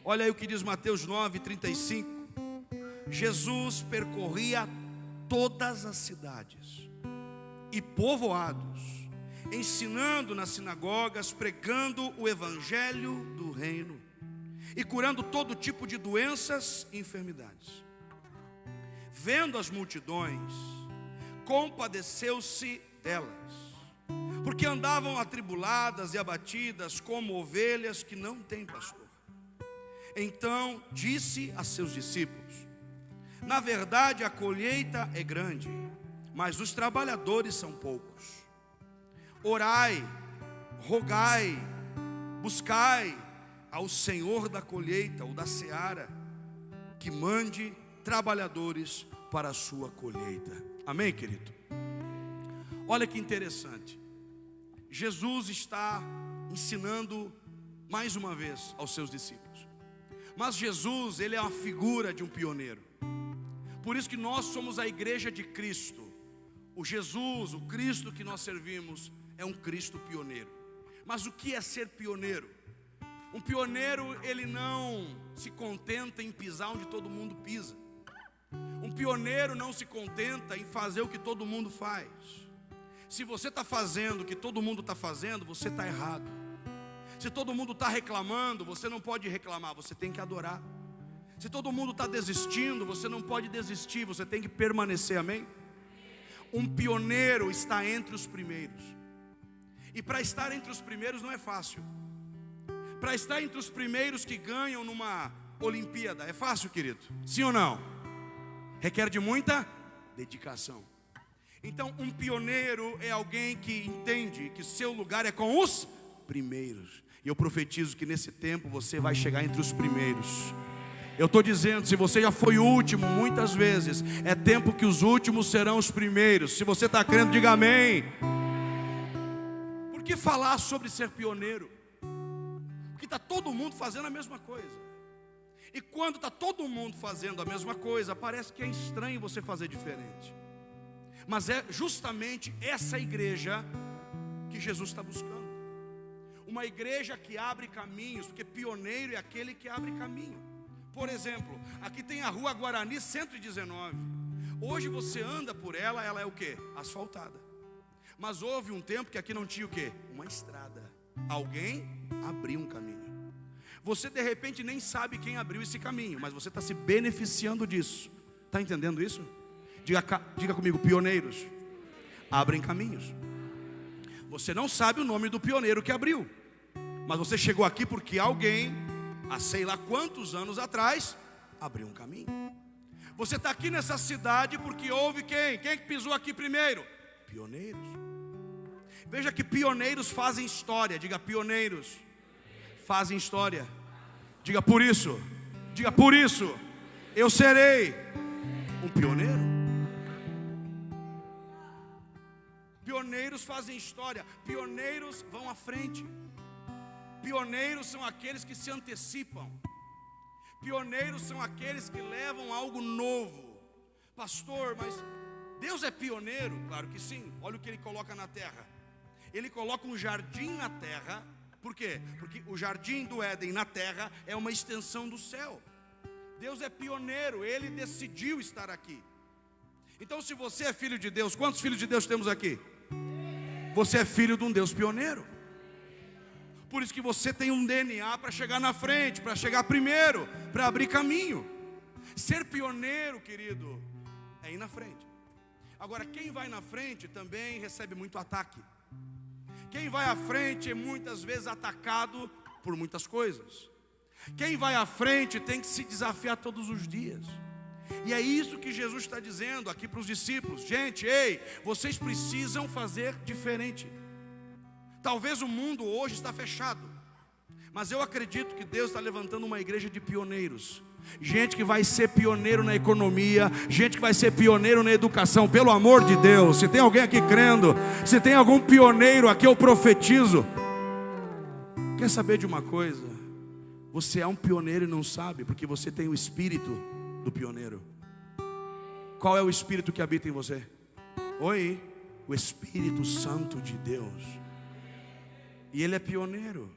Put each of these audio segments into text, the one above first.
Olha aí o que diz Mateus 9:35. Jesus percorria todas as cidades e povoados, ensinando nas sinagogas, pregando o evangelho do reino e curando todo tipo de doenças e enfermidades. Vendo as multidões, compadeceu-se delas, porque andavam atribuladas e abatidas como ovelhas que não têm pastor. Então disse a seus discípulos: na verdade a colheita é grande, mas os trabalhadores são poucos. Orai, rogai, buscai ao Senhor da colheita ou da seara, que mande trabalhadores para a sua colheita. Amém, querido? Olha que interessante. Jesus está ensinando mais uma vez aos seus discípulos. Mas Jesus, ele é uma figura de um pioneiro. Por isso que nós somos a igreja de Cristo. O Jesus, o Cristo que nós servimos, é um Cristo pioneiro. Mas o que é ser pioneiro? Um pioneiro, ele não se contenta em pisar onde todo mundo pisa. Um pioneiro não se contenta em fazer o que todo mundo faz. Se você está fazendo o que todo mundo está fazendo, você está errado. Se todo mundo está reclamando, você não pode reclamar, você tem que adorar. Se todo mundo está desistindo, você não pode desistir, você tem que permanecer, amém? Um pioneiro está entre os primeiros. E para estar entre os primeiros não é fácil. Para estar entre os primeiros que ganham numa Olimpíada, é fácil, querido? Sim ou não? Requer de muita dedicação. Então, um pioneiro é alguém que entende que seu lugar é com os primeiros. E eu profetizo que nesse tempo você vai chegar entre os primeiros. Eu estou dizendo, se você já foi o último muitas vezes, é tempo que os últimos serão os primeiros. Se você está crendo, diga amém. Por que falar sobre ser pioneiro? Porque está todo mundo fazendo a mesma coisa. E quando está todo mundo fazendo a mesma coisa, parece que é estranho você fazer diferente. Mas é justamente essa igreja que Jesus está buscando. Uma igreja que abre caminhos, porque pioneiro é aquele que abre caminho. Por exemplo, aqui tem a rua Guarani 119. Hoje você anda por ela, ela é o quê? Asfaltada. Mas houve um tempo que aqui não tinha o quê? Uma estrada. Alguém abriu um caminho. Você de repente nem sabe quem abriu esse caminho, mas você está se beneficiando disso. Está entendendo isso? Diga comigo, pioneiros abrem caminhos. Você não sabe o nome do pioneiro que abriu, mas você chegou aqui porque alguém, há sei lá quantos anos atrás, abriu um caminho. Você está aqui nessa cidade porque houve quem? Quem que pisou aqui primeiro? Pioneiros. Veja que pioneiros fazem história. Diga, pioneiros fazem história. Diga, por isso eu serei um pioneiro. Pioneiros fazem história. Pioneiros vão à frente. Pioneiros são aqueles que se antecipam. Pioneiros são aqueles que levam algo novo. Pastor, mas Deus é pioneiro? Claro que sim. Olha o que Ele coloca na terra. Ele coloca um jardim na terra. Por quê? Porque o jardim do Éden na terra é uma extensão do céu. Deus é pioneiro, Ele decidiu estar aqui. Então, se você é filho de Deus, quantos filhos de Deus temos aqui? Você é filho de um Deus pioneiro. Por isso que você tem um DNA para chegar na frente, para chegar primeiro, para abrir caminho. Ser pioneiro, querido, é ir na frente. Agora, quem vai na frente também recebe muito ataque. Quem vai à frente é muitas vezes atacado por muitas coisas. Quem vai à frente tem que se desafiar todos os dias. E é isso que Jesus está dizendo aqui para os discípulos. Gente, ei, vocês precisam fazer diferente. Talvez o mundo hoje está fechado, mas eu acredito que Deus está levantando uma igreja de pioneiros. Gente que vai ser pioneiro na economia, gente que vai ser pioneiro na educação. Pelo amor de Deus, se tem alguém aqui crendo, se tem algum pioneiro aqui, eu profetizo. Quer saber de uma coisa? Você é um pioneiro e não sabe, porque você tem o espírito do pioneiro. Qual é o espírito que habita em você? Oi, o Espírito Santo de Deus. E ele é pioneiro.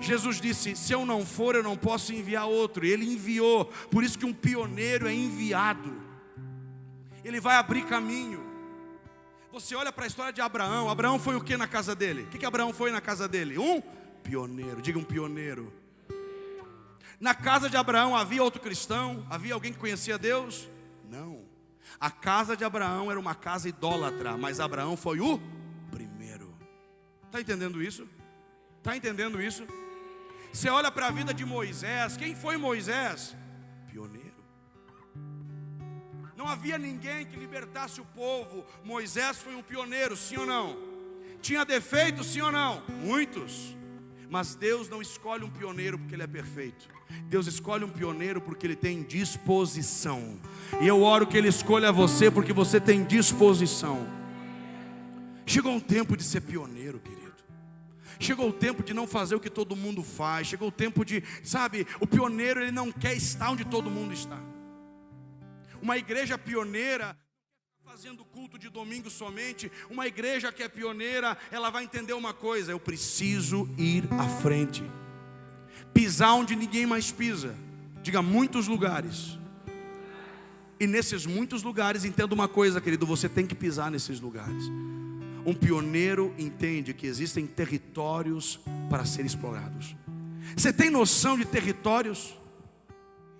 Jesus disse: se eu não for, eu não posso enviar outro. E Ele enviou. Por isso que um pioneiro é enviado. Ele vai abrir caminho. Você olha para a história de Abraão. Abraão foi o que na casa dele? O que Abraão foi na casa dele? Um pioneiro. Diga um pioneiro. Na casa de Abraão havia outro cristão? Havia alguém que conhecia Deus? Não. A casa de Abraão era uma casa idólatra, mas Abraão foi o primeiro. Está entendendo isso? Está entendendo isso? Você olha para a vida de Moisés. Quem foi Moisés? Pioneiro. Não havia ninguém que libertasse o povo. Moisés foi um pioneiro, sim ou não? Tinha defeitos, sim ou não? Muitos. Mas Deus não escolhe um pioneiro porque ele é perfeito. Deus escolhe um pioneiro porque ele tem disposição. E eu oro que ele escolha você porque você tem disposição. Chegou um tempo de ser pioneiro, querido. Chegou o tempo de não fazer o que todo mundo faz. Chegou o tempo de, sabe, o pioneiro ele não quer estar onde todo mundo está. Uma igreja pioneira, fazendo culto de domingo somente. Uma igreja que é pioneira, ela vai entender uma coisa: eu preciso ir à frente, pisar onde ninguém mais pisa. Diga muitos lugares. E nesses muitos lugares, entenda uma coisa, querido, você tem que pisar nesses lugares. Um pioneiro entende que existem territórios para serem explorados. Você tem noção de territórios?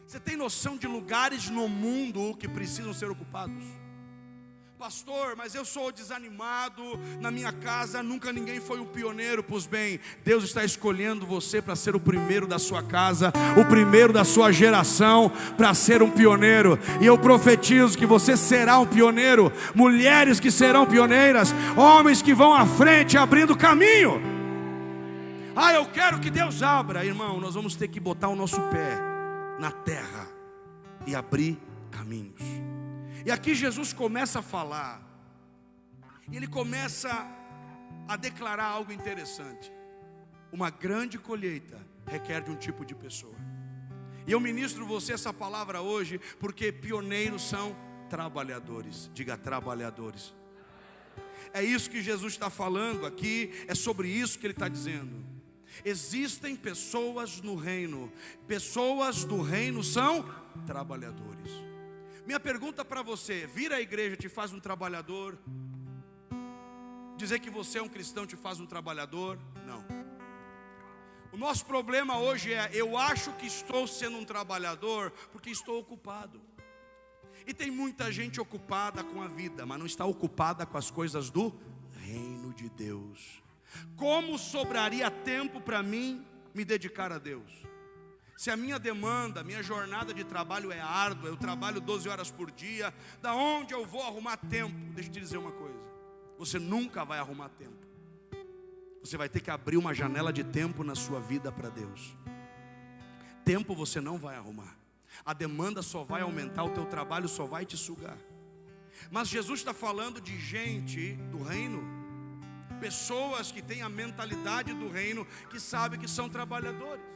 Você tem noção de lugares no mundo que precisam ser ocupados? Pastor, mas eu sou desanimado, na minha casa nunca ninguém foi um pioneiro. Pois bem, Deus está escolhendo você para ser o primeiro da sua casa, o primeiro da sua geração, para ser um pioneiro. E eu profetizo que você será um pioneiro. Mulheres que serão pioneiras, homens que vão à frente abrindo caminho. Eu quero que Deus abra. Irmão, nós vamos ter que botar o nosso pé na terra e abrir caminhos. E aqui Jesus começa a falar, e Ele começa a declarar algo interessante. Uma grande colheita requer de um tipo de pessoa. E eu ministro você essa palavra hoje, porque pioneiros são trabalhadores. Diga trabalhadores. É isso que Jesus está falando aqui, é sobre isso que Ele está dizendo. Existem pessoas no reino. Pessoas do reino são trabalhadores. Minha pergunta para você: vir à igreja te faz um trabalhador? Dizer que você é um cristão te faz um trabalhador? Não. O nosso problema hoje é: eu acho que estou sendo um trabalhador porque estou ocupado. E tem muita gente ocupada com a vida, mas não está ocupada com as coisas do reino de Deus. Como sobraria tempo para mim me dedicar a Deus? Se a minha demanda, a minha jornada de trabalho é árdua, eu trabalho 12 horas por dia, da onde eu vou arrumar tempo? Deixa eu te dizer uma coisa: você nunca vai arrumar tempo. Você vai ter que abrir uma janela de tempo na sua vida para Deus. Tempo você não vai arrumar. A demanda só vai aumentar, o teu trabalho só vai te sugar. Mas Jesus está falando de gente do reino, pessoas que têm a mentalidade do reino, que sabem que são trabalhadores.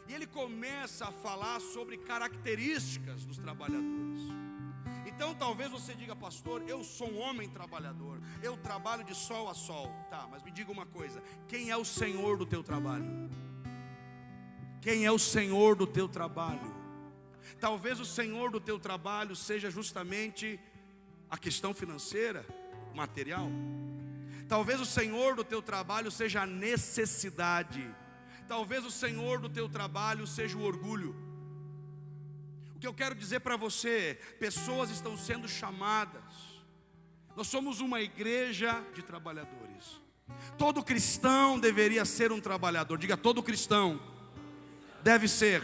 E Ele começa a falar sobre características dos trabalhadores. Então talvez você diga: pastor, eu sou um homem trabalhador, eu trabalho de sol a sol. Tá, mas me diga uma coisa: quem é o Senhor do teu trabalho? Quem é o Senhor do teu trabalho? Talvez o Senhor do teu trabalho seja justamente a questão financeira, material. Talvez o Senhor do teu trabalho seja a necessidade. Talvez o Senhor do teu trabalho seja o orgulho. O que eu quero dizer para você: pessoas estão sendo chamadas. Nós somos uma igreja de trabalhadores. Todo cristão deveria ser um trabalhador. Diga: todo cristão deve ser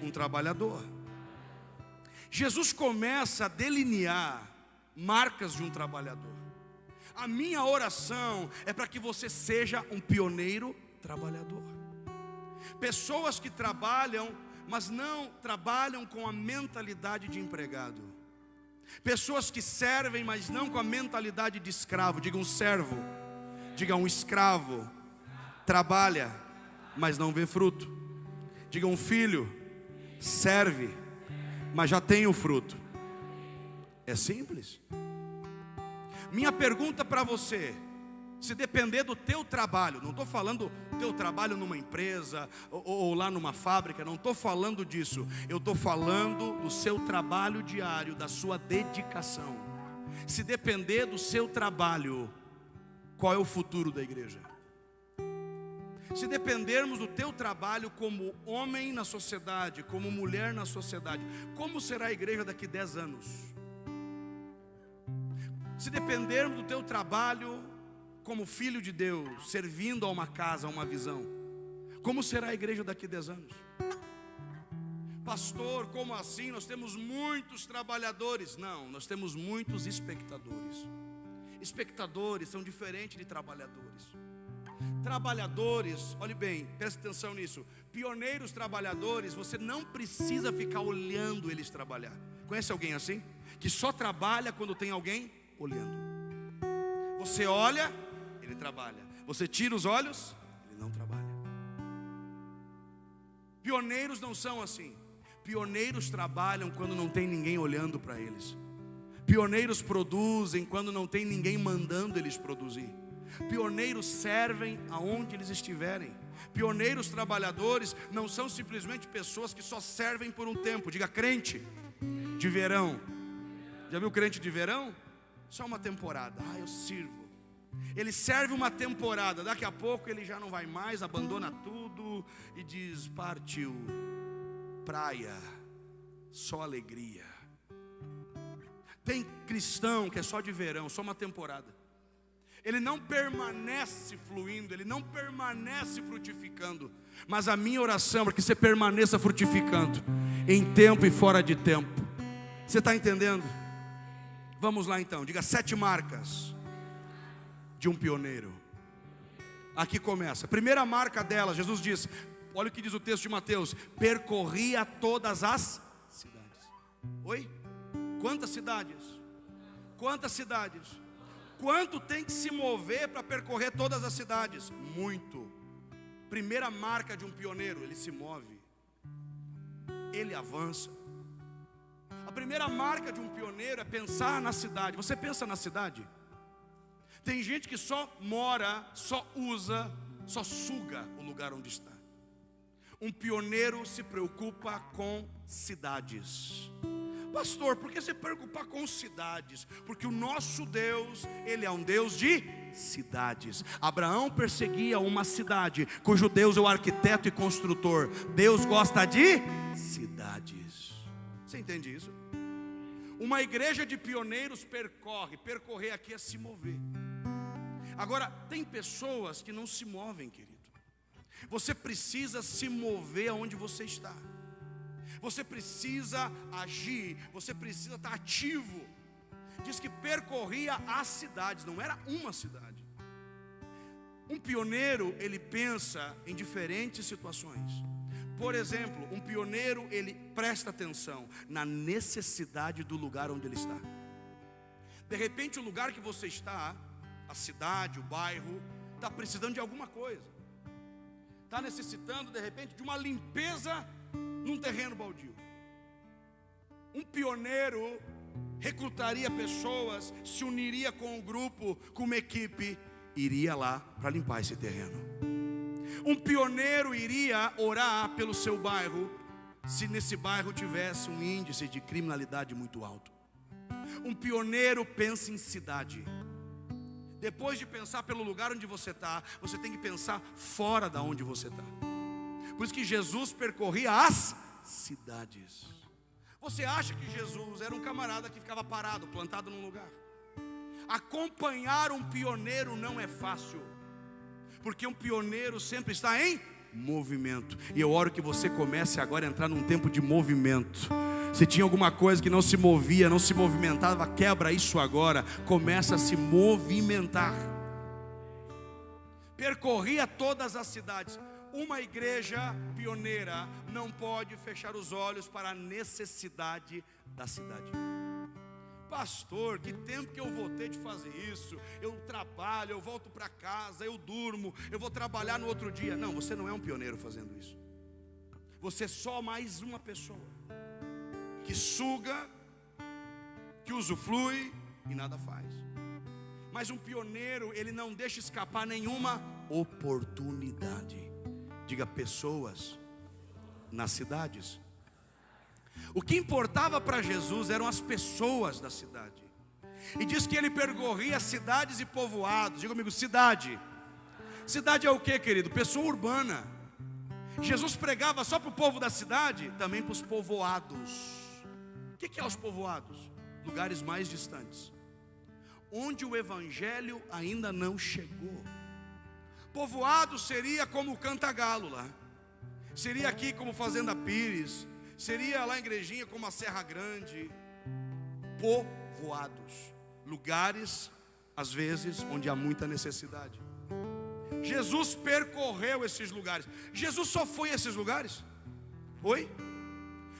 um trabalhador. Jesus começa a delinear marcas de um trabalhador. A minha oração é para que você seja um pioneiro trabalhador. Pessoas que trabalham, mas não trabalham com a mentalidade de empregado. Pessoas que servem, mas não com a mentalidade de escravo. Diga um servo. Diga um escravo. Trabalha, mas não vê fruto. Diga um filho. Serve, mas já tem o fruto. É simples. Minha pergunta para você: Se depender do teu trabalho, não estou falando do teu trabalho numa empresa ou lá numa fábrica, não estou falando disso. Eu estou falando do seu trabalho diário, da sua dedicação. Se depender do seu trabalho, qual é o futuro da igreja? Se dependermos do teu trabalho como homem na sociedade, como mulher na sociedade, como será a igreja daqui 10 anos? Se dependermos do teu trabalho como filho de Deus, servindo a uma casa, a uma visão, como será a igreja daqui a 10 anos? Pastor, como assim? Nós temos muitos trabalhadores. Não, nós temos muitos espectadores. Espectadores são diferentes de trabalhadores. Trabalhadores, olhe bem, preste atenção nisso. Pioneiros trabalhadores, você não precisa ficar olhando eles trabalhar. Conhece alguém assim? Que só trabalha quando tem alguém olhando. Você olha, ele trabalha. Você tira os olhos, ele não trabalha. Pioneiros não são assim. Pioneiros trabalham quando não tem ninguém olhando para eles. Pioneiros produzem quando não tem ninguém mandando eles produzir. Pioneiros servem aonde eles estiverem. Pioneiros trabalhadores não são simplesmente pessoas que só servem por um tempo. Diga, crente de verão. Já viu crente de verão? Só uma temporada. Eu sirvo. Ele serve uma temporada. Daqui a pouco ele já não vai mais, abandona tudo e diz: partiu. Praia, só alegria. Tem cristão que é só de verão, só uma temporada. Ele não permanece fluindo, ele não permanece frutificando. Mas a minha oração é que você permaneça frutificando, em tempo e fora de tempo. Você está entendendo? Vamos lá então, diga 7 marcas de um pioneiro. Aqui começa. A primeira marca dela, Jesus diz, olha o que diz o texto de Mateus: percorria todas as cidades. Oi? Quantas cidades? Quantas cidades? Quanto tem que se mover para percorrer todas as cidades? Muito. Primeira marca de um pioneiro: ele se move, ele avança. A primeira marca de um pioneiro é pensar na cidade. Você pensa na cidade? Tem gente que só mora, só usa, só suga o lugar onde está. Um pioneiro se preocupa com cidades. Pastor, por que se preocupar com cidades? Porque o nosso Deus, Ele é um Deus de cidades. Abraão perseguia uma cidade, cujo Deus é o arquiteto e construtor. Deus gosta de cidades. Você entende isso? Uma igreja de pioneiros percorrer aqui é se mover. Agora, tem pessoas que não se movem, querido. Você precisa se mover aonde você está. Você precisa agir, você precisa estar ativo. Diz que percorria as cidades, não era uma cidade. Um pioneiro, ele pensa em diferentes situações. Por exemplo, um pioneiro, ele presta atenção na necessidade do lugar onde ele está. De repente o lugar que você está, a cidade, o bairro, está precisando de alguma coisa. Está necessitando de repente de uma limpeza num terreno baldio. Um pioneiro recrutaria pessoas, se uniria com um grupo, com uma equipe, iria lá para limpar esse terreno. Um pioneiro iria orar pelo seu bairro, se nesse bairro tivesse um índice de criminalidade muito alto. Um pioneiro pensa em cidade. Depois de pensar pelo lugar onde você está, você tem que pensar fora da onde você está. Por isso que Jesus percorria as cidades. Você acha que Jesus era um camarada que ficava parado, plantado num lugar? Acompanhar um pioneiro não é fácil, porque um pioneiro sempre está em movimento. E eu oro que você comece agora a entrar num tempo de movimento. Se tinha alguma coisa que não se movia, não se movimentava, quebra isso agora. Começa a se movimentar. Percorria todas as cidades. Uma igreja pioneira não pode fechar os olhos para a necessidade da cidade. Pastor, que tempo que eu vou ter de fazer isso? Eu trabalho, eu volto para casa, eu durmo, eu vou trabalhar no outro dia. Não, você não é um pioneiro fazendo isso. Você é só mais uma pessoa que suga, que usufrui e nada faz. Mas um pioneiro, ele não deixa escapar nenhuma oportunidade. Diga, pessoas nas cidades. O que importava para Jesus eram as pessoas da cidade. E diz que ele percorria cidades e povoados. Diga comigo, cidade. Cidade é o que, querido? Pessoa urbana. Jesus pregava só para o povo da cidade? Também para os povoados. O que é os povoados? Lugares mais distantes, onde o evangelho ainda não chegou. Povoado seria como o Cantagalo lá, seria aqui como Fazenda Pires, seria lá em Igrejinha como a Serra Grande. Povoados, lugares às vezes onde há muita necessidade. Jesus percorreu esses lugares. Jesus só foi a esses lugares? Oi?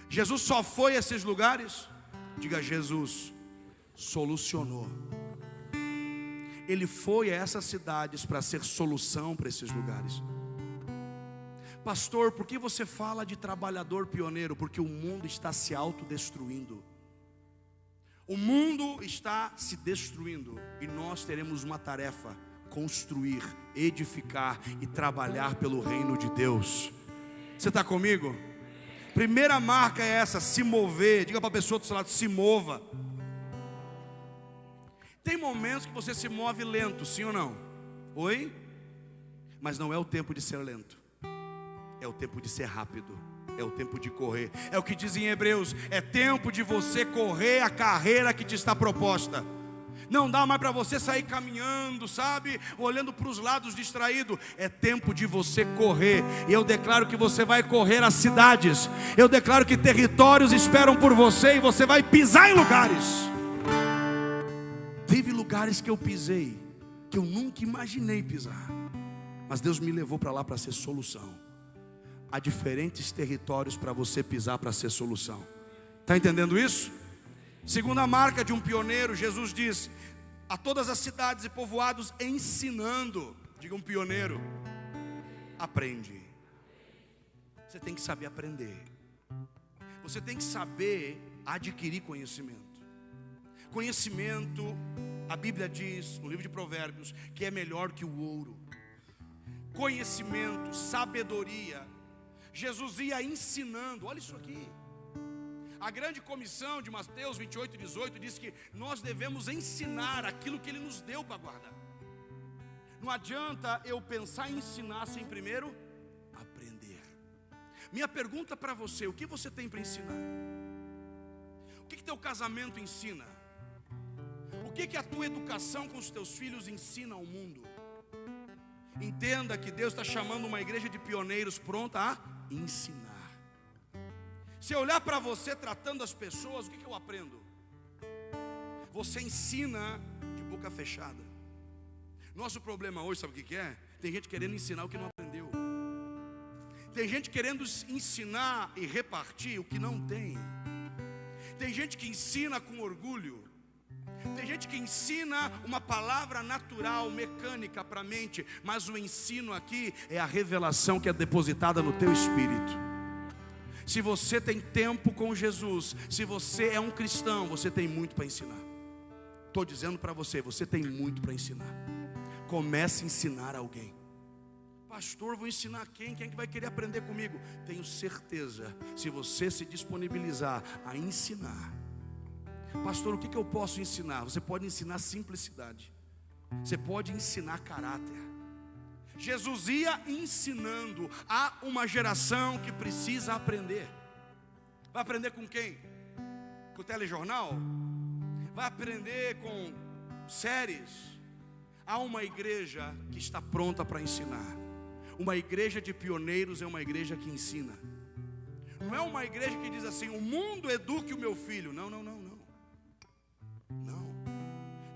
Jesus só foi a esses lugares? Diga, Jesus solucionou. Ele foi a essas cidades para ser solução para esses lugares. Pastor, por que você fala de trabalhador pioneiro? Porque o mundo está se autodestruindo. O mundo está se destruindo. E nós teremos uma tarefa: construir, edificar e trabalhar pelo reino de Deus. Você está comigo? Primeira marca é essa: se mover. Diga para a pessoa do seu lado, se mova. Tem momentos que você se move lento, sim ou não? Oi? Mas não é o tempo de ser lento, é o tempo de ser rápido, é o tempo de correr. É o que diz em Hebreus: é tempo de você correr a carreira que te está proposta. Não dá mais para você sair caminhando, sabe, olhando para os lados distraído. É tempo de você correr. E eu declaro que você vai correr as cidades. Eu declaro que territórios esperam por você e você vai pisar em lugares. Teve lugares que eu pisei que eu nunca imaginei pisar, mas Deus me levou para lá para ser solução. Há diferentes territórios para você pisar para ser solução. Está entendendo isso? Segunda marca de um pioneiro, Jesus diz: a todas as cidades e povoados ensinando. Diga, um pioneiro aprende. Você tem que saber aprender. Você tem que saber adquirir conhecimento. Conhecimento, a Bíblia diz no livro de Provérbios que é melhor que o ouro. Conhecimento, sabedoria. Jesus ia ensinando. Olha isso aqui. A grande comissão de Mateus 28:18 diz que nós devemos ensinar aquilo que Ele nos deu para guardar. Não adianta eu pensar em ensinar sem primeiro aprender. Minha pergunta para você: o que você tem para ensinar? O que teu casamento ensina? O que a tua educação com os teus filhos ensina ao mundo? Entenda que Deus está chamando uma igreja de pioneiros pronta a ensinar. Se eu olhar para você tratando as pessoas, o que eu aprendo? Você ensina de boca fechada. Nosso problema hoje, sabe o que é? Tem gente querendo ensinar o que não aprendeu. Tem gente querendo ensinar e repartir o que não tem. Tem gente que ensina com orgulho. Tem gente que ensina uma palavra natural, mecânica para a mente. Mas o ensino aqui é a revelação que é depositada no teu espírito. Se você tem tempo com Jesus, se você é um cristão, você tem muito para ensinar. Estou dizendo para você, você tem muito para ensinar. Comece a ensinar alguém. Pastor, vou ensinar quem? Quem é que vai querer aprender comigo? Tenho certeza, se você se disponibilizar a ensinar. Pastor, o que eu posso ensinar? Você pode ensinar simplicidade. Você pode ensinar caráter. Jesus ia ensinando. Há uma geração que precisa aprender. Vai aprender com quem? Com o telejornal? Vai aprender com séries? Há uma igreja que está pronta para ensinar. Uma igreja de pioneiros é uma igreja que ensina. Não é uma igreja que diz assim: o mundo eduque o meu filho. Não.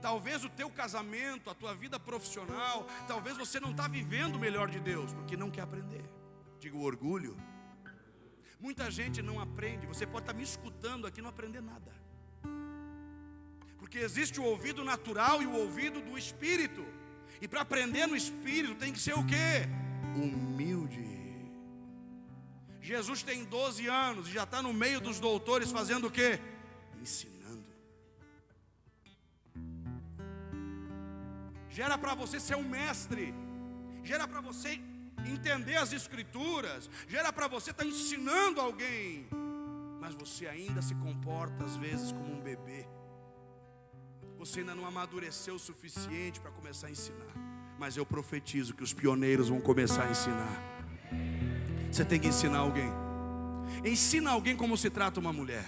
Talvez o teu casamento, a tua vida profissional, talvez você não está vivendo o melhor de Deus, porque não quer aprender. Diga, o orgulho. Muita gente não aprende. Você pode estar me escutando aqui e não aprender nada. Porque existe o ouvido natural e o ouvido do Espírito. E para aprender no Espírito tem que ser o quê? Humilde. Jesus tem 12 anos e já está no meio dos doutores fazendo o quê? Ensinando. gera para você ser um mestre, gera para você entender as escrituras, gera para você estar ensinando alguém, mas você ainda se comporta às vezes como um bebê. Você ainda não amadureceu o suficiente para começar a ensinar. Mas eu profetizo que os pioneiros vão começar a ensinar. Você tem que ensinar alguém. Ensina alguém como se trata uma mulher.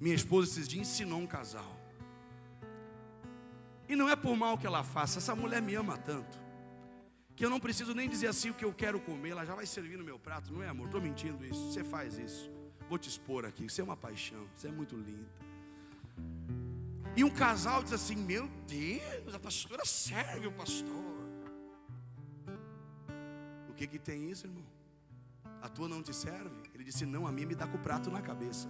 Minha esposa esses dias ensinou um casal. E não é por mal que ela faça. Essa mulher me ama tanto que eu não preciso nem dizer assim o que eu quero comer. Ela já vai servir no meu prato. Não é, amor? Estou mentindo isso. Você faz isso. Vou te expor aqui. Você é uma paixão. Você é muito linda. E um casal diz assim: meu Deus, a pastora serve o pastor. O que tem isso, irmão? A tua não te serve? Ele disse: não, a minha me dá com o prato na cabeça.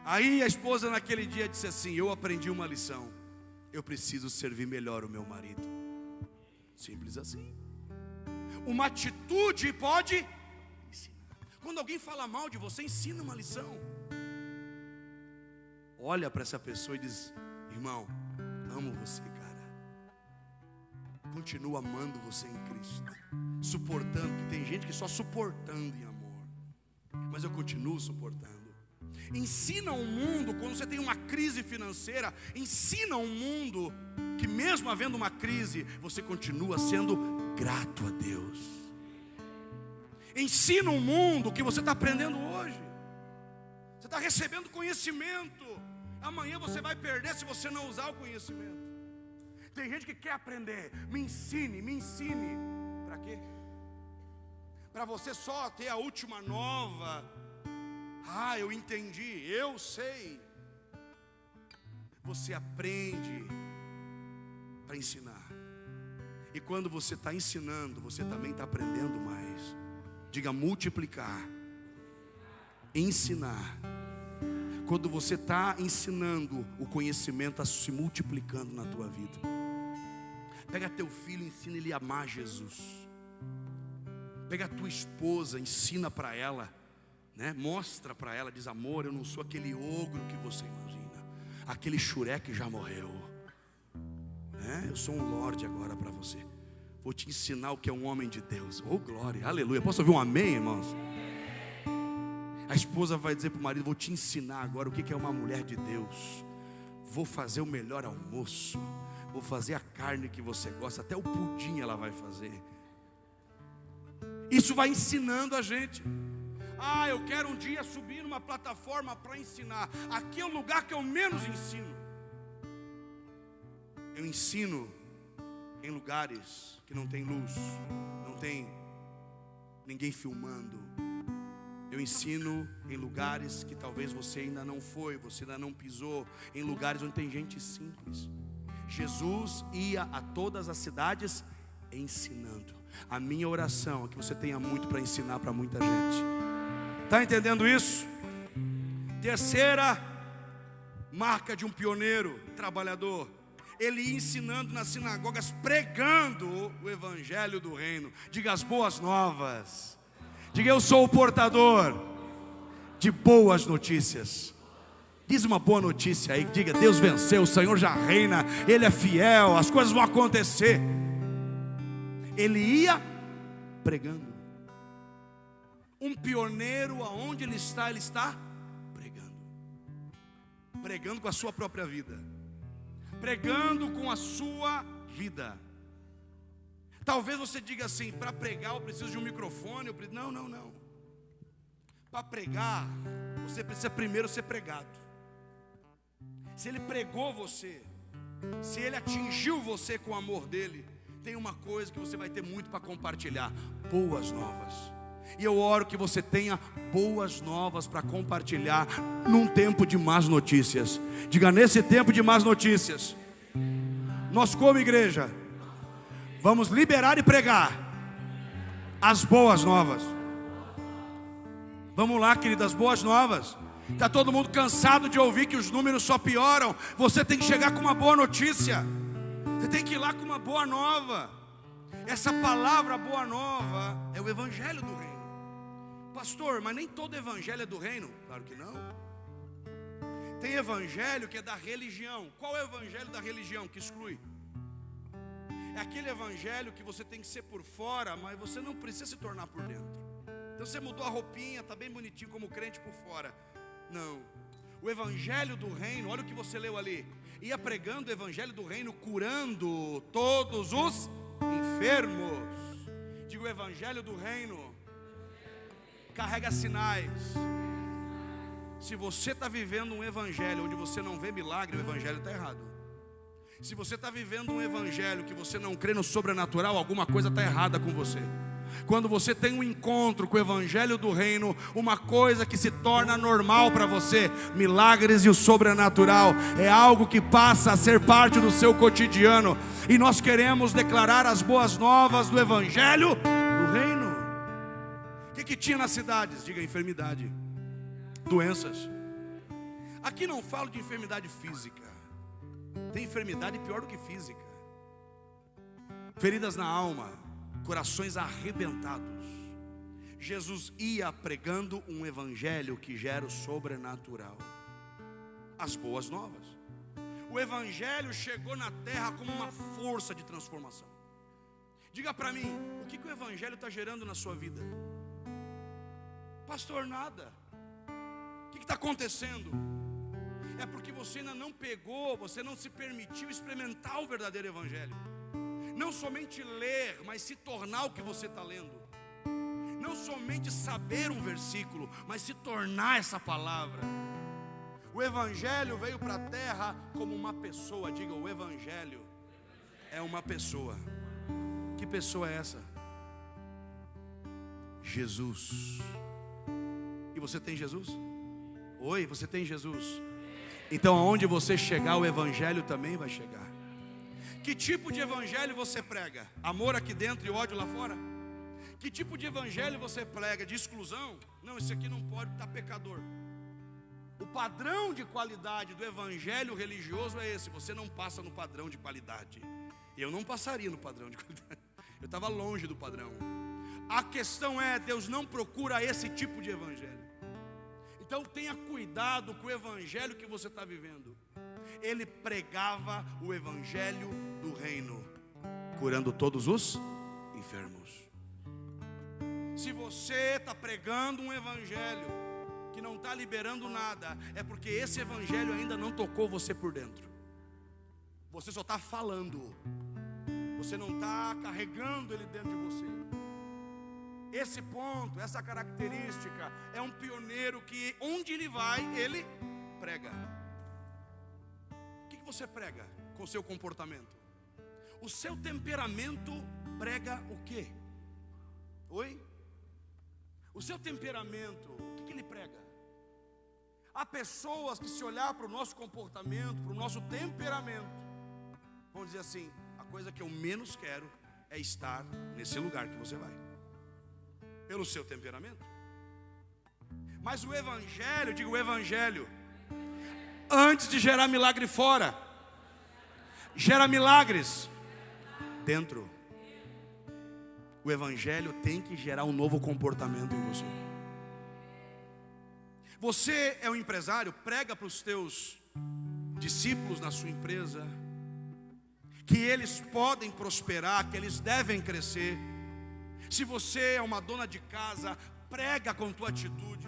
Aí a esposa naquele dia disse assim: eu aprendi uma lição. Eu preciso servir melhor o meu marido. Simples assim. Uma atitude pode ensinar. Quando alguém fala mal de você, ensina uma lição. Olha para essa pessoa e diz: irmão, amo você, cara. Continuo amando você em Cristo, suportando, que tem gente que só suportando em amor, mas eu continuo suportando. Ensina ao mundo, quando você tem uma crise financeira, ensina ao mundo que mesmo havendo uma crise, você continua sendo grato a Deus. Ensina ao mundo que você está aprendendo hoje. Você está recebendo conhecimento. Amanhã você vai perder se você não usar o conhecimento. Tem gente que quer aprender. Me ensine, me ensine. Para quê? Para você só ter a última nova. Ah, eu entendi, eu sei. Você aprende para ensinar. E quando você está ensinando, você também está aprendendo mais. Diga: multiplicar, ensinar. Quando você está ensinando, o conhecimento está se multiplicando na tua vida. Pega teu filho, ensina ele a amar Jesus. Pega a tua esposa, ensina para ela, né? Mostra para ela, diz: amor, eu não sou aquele ogro que você imagina, aquele churé que já morreu, né? Eu sou um lorde agora para você. Vou te ensinar o que é um homem de Deus. Oh, glória, aleluia. Posso ouvir um amém, irmãos? A esposa vai dizer para o marido: vou te ensinar agora o que é uma mulher de Deus. Vou fazer o melhor almoço. Vou fazer a carne que você gosta. Até o pudim ela vai fazer. Isso vai ensinando a gente. Ah, eu quero um dia subir numa plataforma para ensinar. Aqui é o lugar que eu menos ensino. Eu ensino em lugares que não tem luz, não tem ninguém filmando. Eu ensino em lugares que talvez você ainda não foi, você ainda não pisou, em lugares onde tem gente simples. Jesus ia a todas as cidades ensinando. A minha oração é que você tenha muito para ensinar para muita gente. Está entendendo isso? Terceira marca de um pioneiro trabalhador: ele ia ensinando nas sinagogas, pregando o evangelho do reino. Diga: as boas novas. Diga: eu sou o portador de boas notícias. Diz uma boa notícia aí. Diga: Deus venceu, o Senhor já reina, Ele é fiel, as coisas vão acontecer. Ele ia pregando. Um pioneiro, aonde ele está pregando. Pregando com a sua própria vida. Pregando com a sua vida. Talvez você diga assim: para pregar eu preciso de um microfone. Não. Para pregar, você precisa primeiro ser pregado. Se ele pregou você, se ele atingiu você com o amor dele, tem uma coisa que você vai ter muito para compartilhar: boas novas. E eu oro que você tenha boas novas para compartilhar num tempo de más notícias. Diga: nesse tempo de más notícias, nós como igreja vamos liberar e pregar as boas novas. Vamos lá, queridas, boas novas. Está todo mundo cansado de ouvir que os números só pioram. Você tem que chegar com uma boa notícia. Você tem que ir lá com uma boa nova. Essa palavra boa nova é o evangelho do reino. Pastor, mas nem todo evangelho é do reino. Claro que não. Tem evangelho que é da religião. Qual é o evangelho da religião que exclui? É aquele evangelho que você tem que ser por fora, mas você não precisa se tornar por dentro. Então você mudou a roupinha, está bem bonitinho como crente por fora. Não. O evangelho do reino, olha o que você leu ali. Ia pregando o evangelho do reino, curando todos os enfermos. Diga, o evangelho do reino carrega sinais. Se você está vivendo um evangelho onde você não vê milagre, o evangelho está errado. Se você está vivendo um evangelho que você não crê no sobrenatural, alguma coisa está errada com você. Quando você tem um encontro com o evangelho do reino, uma coisa que se torna normal para você, milagres e o sobrenatural, é algo que passa a ser parte do seu cotidiano. E nós queremos declarar as boas novas do evangelho do reino. O que tinha nas cidades? Diga, enfermidade, doenças. Aqui não falo de enfermidade física. Tem enfermidade pior do que física. Feridas na alma, corações arrebentados. Jesus ia pregando um evangelho que gera o sobrenatural, as boas novas. O evangelho chegou na terra como uma força de transformação. Diga para mim, o que o evangelho está gerando na sua vida? Pastor, nada. O que está acontecendo? É porque você ainda não pegou, você não se permitiu experimentar o verdadeiro evangelho. Não somente ler, mas se tornar o que você está lendo. Não somente saber um versículo, mas se tornar essa palavra. O evangelho veio para a terra como uma pessoa. Diga, o evangelho é uma pessoa. Que pessoa é essa? Jesus. E você tem Jesus? Oi, você tem Jesus? Então aonde você chegar, o evangelho também vai chegar. Que tipo de evangelho você prega? Amor aqui dentro e ódio lá fora? Que tipo de evangelho você prega? De exclusão? Não, esse aqui não pode, estar pecador. O padrão de qualidade do evangelho religioso é esse. Você não passa no padrão de qualidade. Eu não passaria no padrão de qualidade. Eu estava longe do padrão. A questão é, Deus não procura esse tipo de evangelho. Então tenha cuidado com o evangelho que você está vivendo. Ele pregava o evangelho do reino, curando todos os enfermos. Se você está pregando um evangelho que não está liberando nada, é porque esse evangelho ainda não tocou você por dentro. Você só está falando, você não está carregando ele dentro de você. Esse ponto, essa característica, é um pioneiro que onde ele vai, ele prega. O que você prega com o seu comportamento? O seu temperamento prega o quê? Oi? O seu temperamento, o que ele prega? Há pessoas que, se olhar para o nosso comportamento, para o nosso temperamento, vão dizer assim: a coisa que eu menos quero é estar nesse lugar que você vai. Pelo seu temperamento. Mas o evangelho, digo o evangelho, antes de gerar milagre fora, gera milagres dentro. O evangelho tem que gerar um novo comportamento em você. Você é um empresário, prega para os teus discípulos na sua empresa que eles podem prosperar, que eles devem crescer. Se você é uma dona de casa, prega com tua atitude,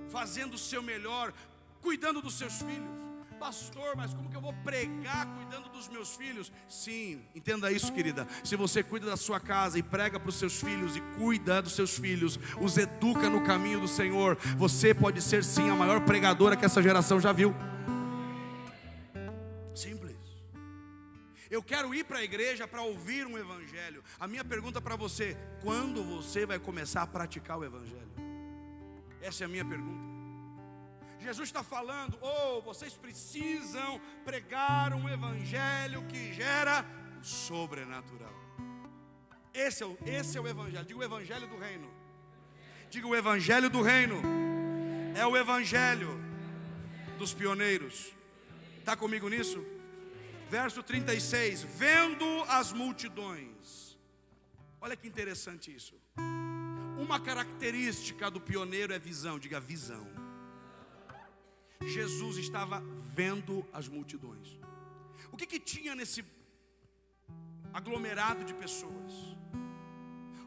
fazendo o seu melhor, cuidando dos seus filhos. Pastor, mas como que eu vou pregar cuidando dos meus filhos? Sim, entenda isso, querida. Se você cuida da sua casa e prega para os seus filhos e cuida dos seus filhos, os educa no caminho do Senhor, você pode ser sim a maior pregadora que essa geração já viu. Simples. Eu quero ir para a igreja para ouvir um evangelho. A minha pergunta para você: quando você vai começar a praticar o evangelho? Essa é a minha pergunta. Jesus está falando: vocês precisam pregar um evangelho que gera o sobrenatural. Esse é o evangelho. Diga o evangelho do reino. Diga o evangelho do reino. É o evangelho dos pioneiros. Está comigo nisso? Verso 36, vendo as multidões. Olha que interessante isso. Uma característica do pioneiro é visão. Diga visão. Jesus estava vendo as multidões. O que tinha nesse aglomerado de pessoas?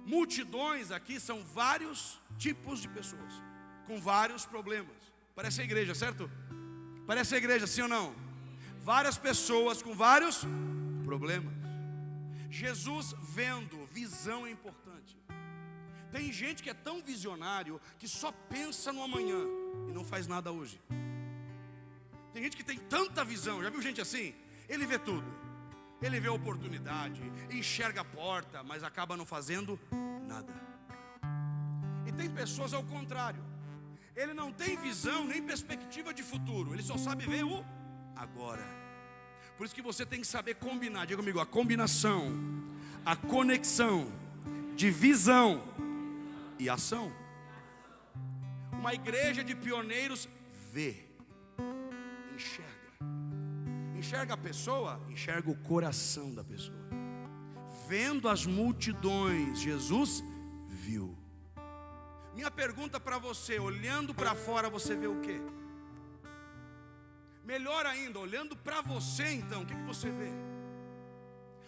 Multidões aqui são vários tipos de pessoas, com vários problemas. Parece a igreja, certo? Parece a igreja, sim ou não? Várias pessoas com vários problemas. Jesus vendo, visão é importante. Tem gente que é tão visionário que só pensa no amanhã e não faz nada hoje. Tem gente que tem tanta visão, já viu gente assim? Ele vê tudo, ele vê a oportunidade, enxerga a porta, mas acaba não fazendo nada. E tem pessoas ao contrário, ele não tem visão nem perspectiva de futuro, ele só sabe ver o agora. Por isso que você tem que saber combinar, diga comigo, a combinação, a conexão de visão e ação. Uma igreja de pioneiros vê, enxerga a pessoa, enxerga o coração da pessoa. Vendo as multidões, Jesus viu. Minha pergunta para você, olhando para fora, você vê o quê? Melhor ainda, olhando para você então, o que você vê?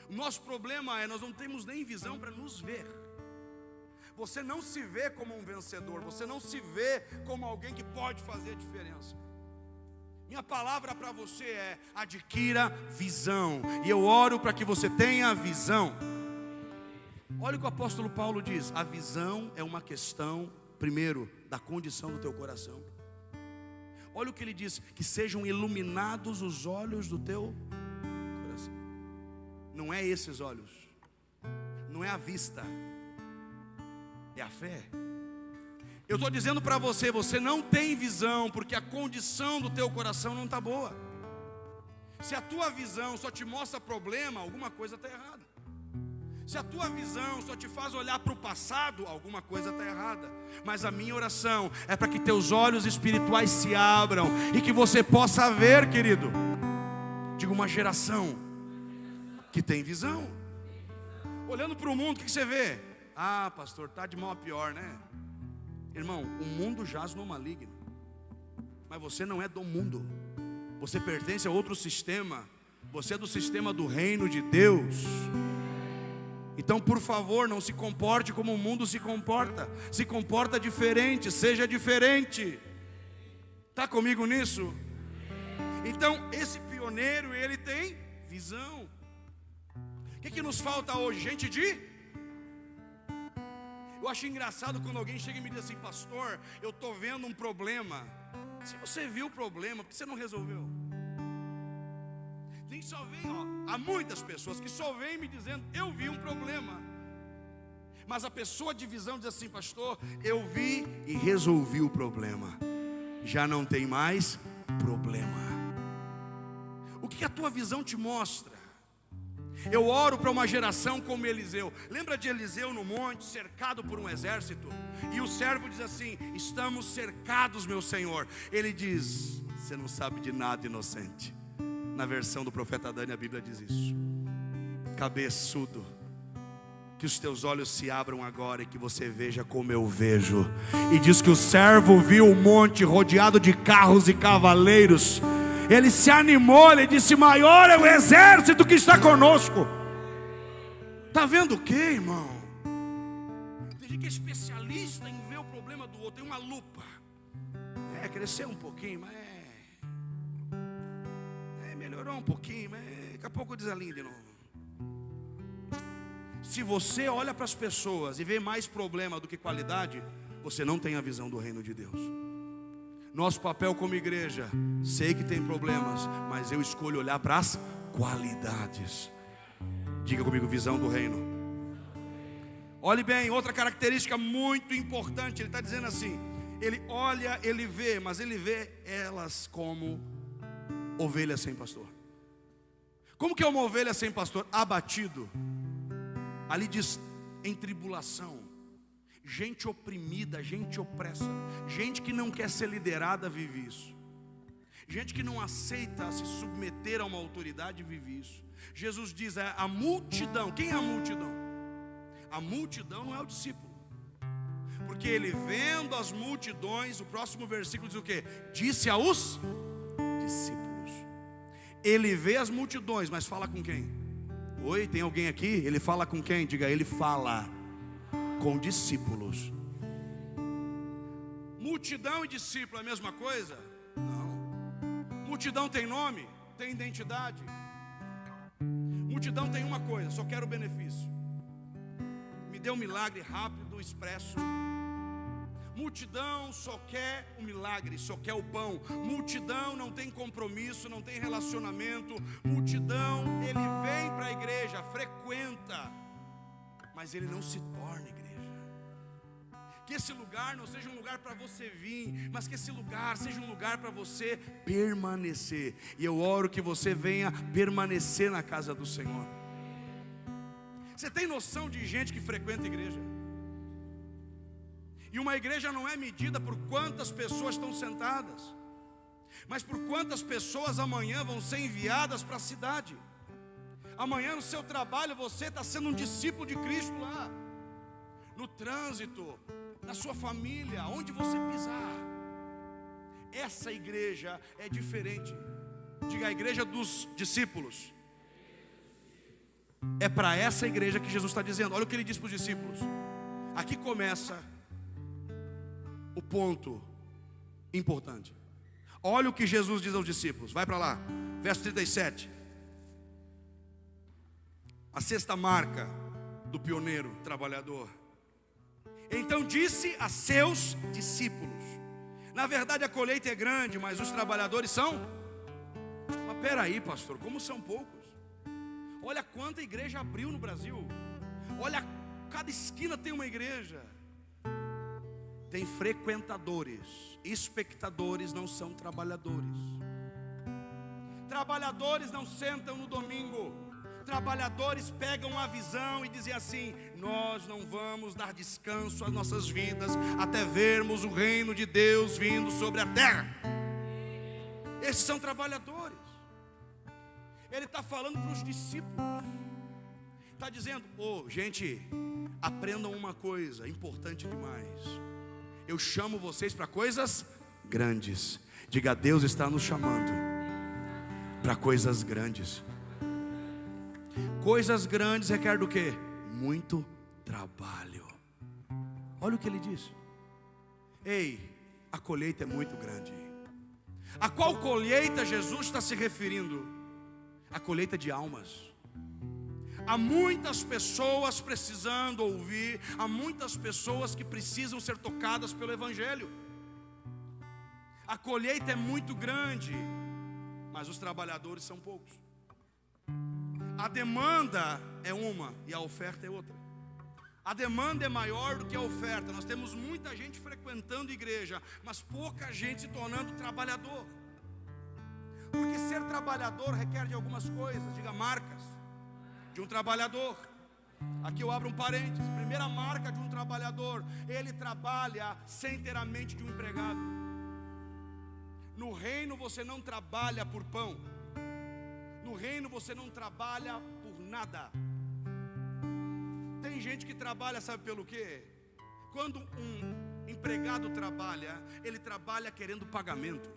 O nosso problema é, nós não temos nem visão para nos ver. Você não se vê como um vencedor, você não se vê como alguém que pode fazer a diferença. Minha palavra para você é: adquira visão. E eu oro para que você tenha visão. Olha o que o apóstolo Paulo diz: a visão é uma questão, primeiro, da condição do teu coração. Olha o que ele diz: que sejam iluminados os olhos do teu coração. Não é esses olhos, não é a vista, é a fé. Eu estou dizendo para você, você não tem visão porque a condição do teu coração não está boa. Se a tua visão só te mostra problema, alguma coisa está errada. Se a tua visão só te faz olhar para o passado, alguma coisa está errada. Mas a minha oração é para que teus olhos espirituais se abram e que você possa ver, querido, digo, uma geração que tem visão. Olhando para o mundo, o que você vê? Ah, pastor, está de mal a pior, né? Irmão, o mundo jaz no maligno, mas você não é do mundo, você pertence a outro sistema, você é do sistema do reino de Deus. Então, por favor, não se comporte como o mundo se comporta diferente, seja diferente. Está comigo nisso? Então, esse pioneiro, ele tem visão. O que nos falta hoje? Gente de... Eu acho engraçado quando alguém chega e me diz assim: pastor, eu estou vendo um problema. Se você viu o problema, por que você não resolveu? Tem só vem, há muitas pessoas que só vêm me dizendo: eu vi um problema. Mas a pessoa de visão diz assim: pastor, eu vi e resolvi o problema. Já não tem mais problema. O que a tua visão te mostra? Eu oro para uma geração como Eliseu. Lembra de Eliseu no monte, cercado por um exército? E o servo diz assim: estamos cercados, meu Senhor. Ele diz: você não sabe de nada, inocente. Na versão do profeta Dani, a Bíblia diz isso. Cabeçudo, que os teus olhos se abram agora e que você veja como eu vejo. E diz que o servo viu o monte rodeado de carros e cavaleiros. Ele se animou, ele disse: maior é o exército que está conosco. Está vendo o que, irmão? Tem gente que é especialista em ver o problema do outro. Tem uma lupa. Cresceu um pouquinho, mas melhorou um pouquinho, mas daqui a pouco desalinha de novo. Se você olha para as pessoas e vê mais problema do que qualidade, você não tem a visão do reino de Deus. Nosso papel como igreja, sei que tem problemas, mas eu escolho olhar para as qualidades. Diga comigo: visão do reino. Olhe bem, outra característica muito importante. Ele está dizendo assim: ele olha, ele vê, mas ele vê elas como ovelhas sem pastor. Como que é uma ovelha sem pastor? Abatido. Ali diz: em tribulação. Gente oprimida, gente opressa, gente que não quer ser liderada vive isso. Gente que não aceita se submeter a uma autoridade vive isso. Jesus diz: a multidão. Quem é a multidão? A multidão não é o discípulo. Porque ele vendo as multidões, o próximo versículo diz o quê? Disse aos discípulos. Ele vê as multidões, mas fala com quem? Oi, tem alguém aqui? Ele fala com quem? Diga, ele fala com discípulos. Multidão e discípulo é a mesma coisa? Não. Multidão tem nome, tem identidade. Multidão tem uma coisa, só quero o benefício. Me dê um milagre rápido, expresso. Multidão só quer o milagre, só quer o pão. Multidão não tem compromisso, não tem relacionamento. Multidão, ele vem para a igreja, frequenta, mas ele não se torna igreja. Que esse lugar não seja um lugar para você vir, mas que esse lugar seja um lugar para você permanecer. E eu oro que você venha permanecer na casa do Senhor. Você tem noção de gente que frequenta a igreja? E uma igreja não é medida por quantas pessoas estão sentadas, mas por quantas pessoas amanhã vão ser enviadas para a cidade. Amanhã no seu trabalho você está sendo um discípulo de Cristo lá. No trânsito, na sua família, onde você pisar. Essa igreja é diferente. Diga, a igreja dos discípulos. É para essa igreja que Jesus está dizendo. Olha o que ele diz para os discípulos. Aqui começa o ponto importante. Olha o que Jesus diz aos discípulos. Vai para lá, verso 37. A sexta marca do pioneiro trabalhador. Então disse a seus discípulos: na verdade a colheita é grande, mas os trabalhadores são... Mas peraí, pastor, como são poucos? Olha quanta igreja abriu no Brasil. Olha, cada esquina tem uma igreja. Tem frequentadores, espectadores, não são trabalhadores. Trabalhadores não sentam no domingo. Trabalhadores pegam a visão e dizem assim: nós não vamos dar descanso às nossas vidas até vermos o reino de Deus vindo sobre a terra. Esses são trabalhadores. Ele está falando para os discípulos. Está dizendo: gente, aprendam uma coisa importante demais. Eu chamo vocês para coisas grandes. Diga, Deus está nos chamando para coisas grandes. Coisas grandes requer do quê? Muito trabalho. Olha o que ele diz. Ei, a colheita é muito grande. A qual colheita Jesus está se referindo? A colheita de almas. Há muitas pessoas precisando ouvir, há muitas pessoas que precisam ser tocadas pelo Evangelho. A colheita é muito grande, mas os trabalhadores são poucos. A demanda é uma e a oferta é outra. A demanda é maior do que a oferta. Nós temos muita gente frequentando igreja, mas pouca gente se tornando trabalhador. Porque ser trabalhador requer de algumas coisas. Diga, marcas de um trabalhador. Aqui eu abro um parênteses. Primeira marca de um trabalhador: ele trabalha sem ter a mente de um empregado. No reino você não trabalha por pão. No reino você não trabalha por nada. Tem gente que trabalha, sabe pelo quê? Quando um empregado trabalha, ele trabalha querendo pagamento.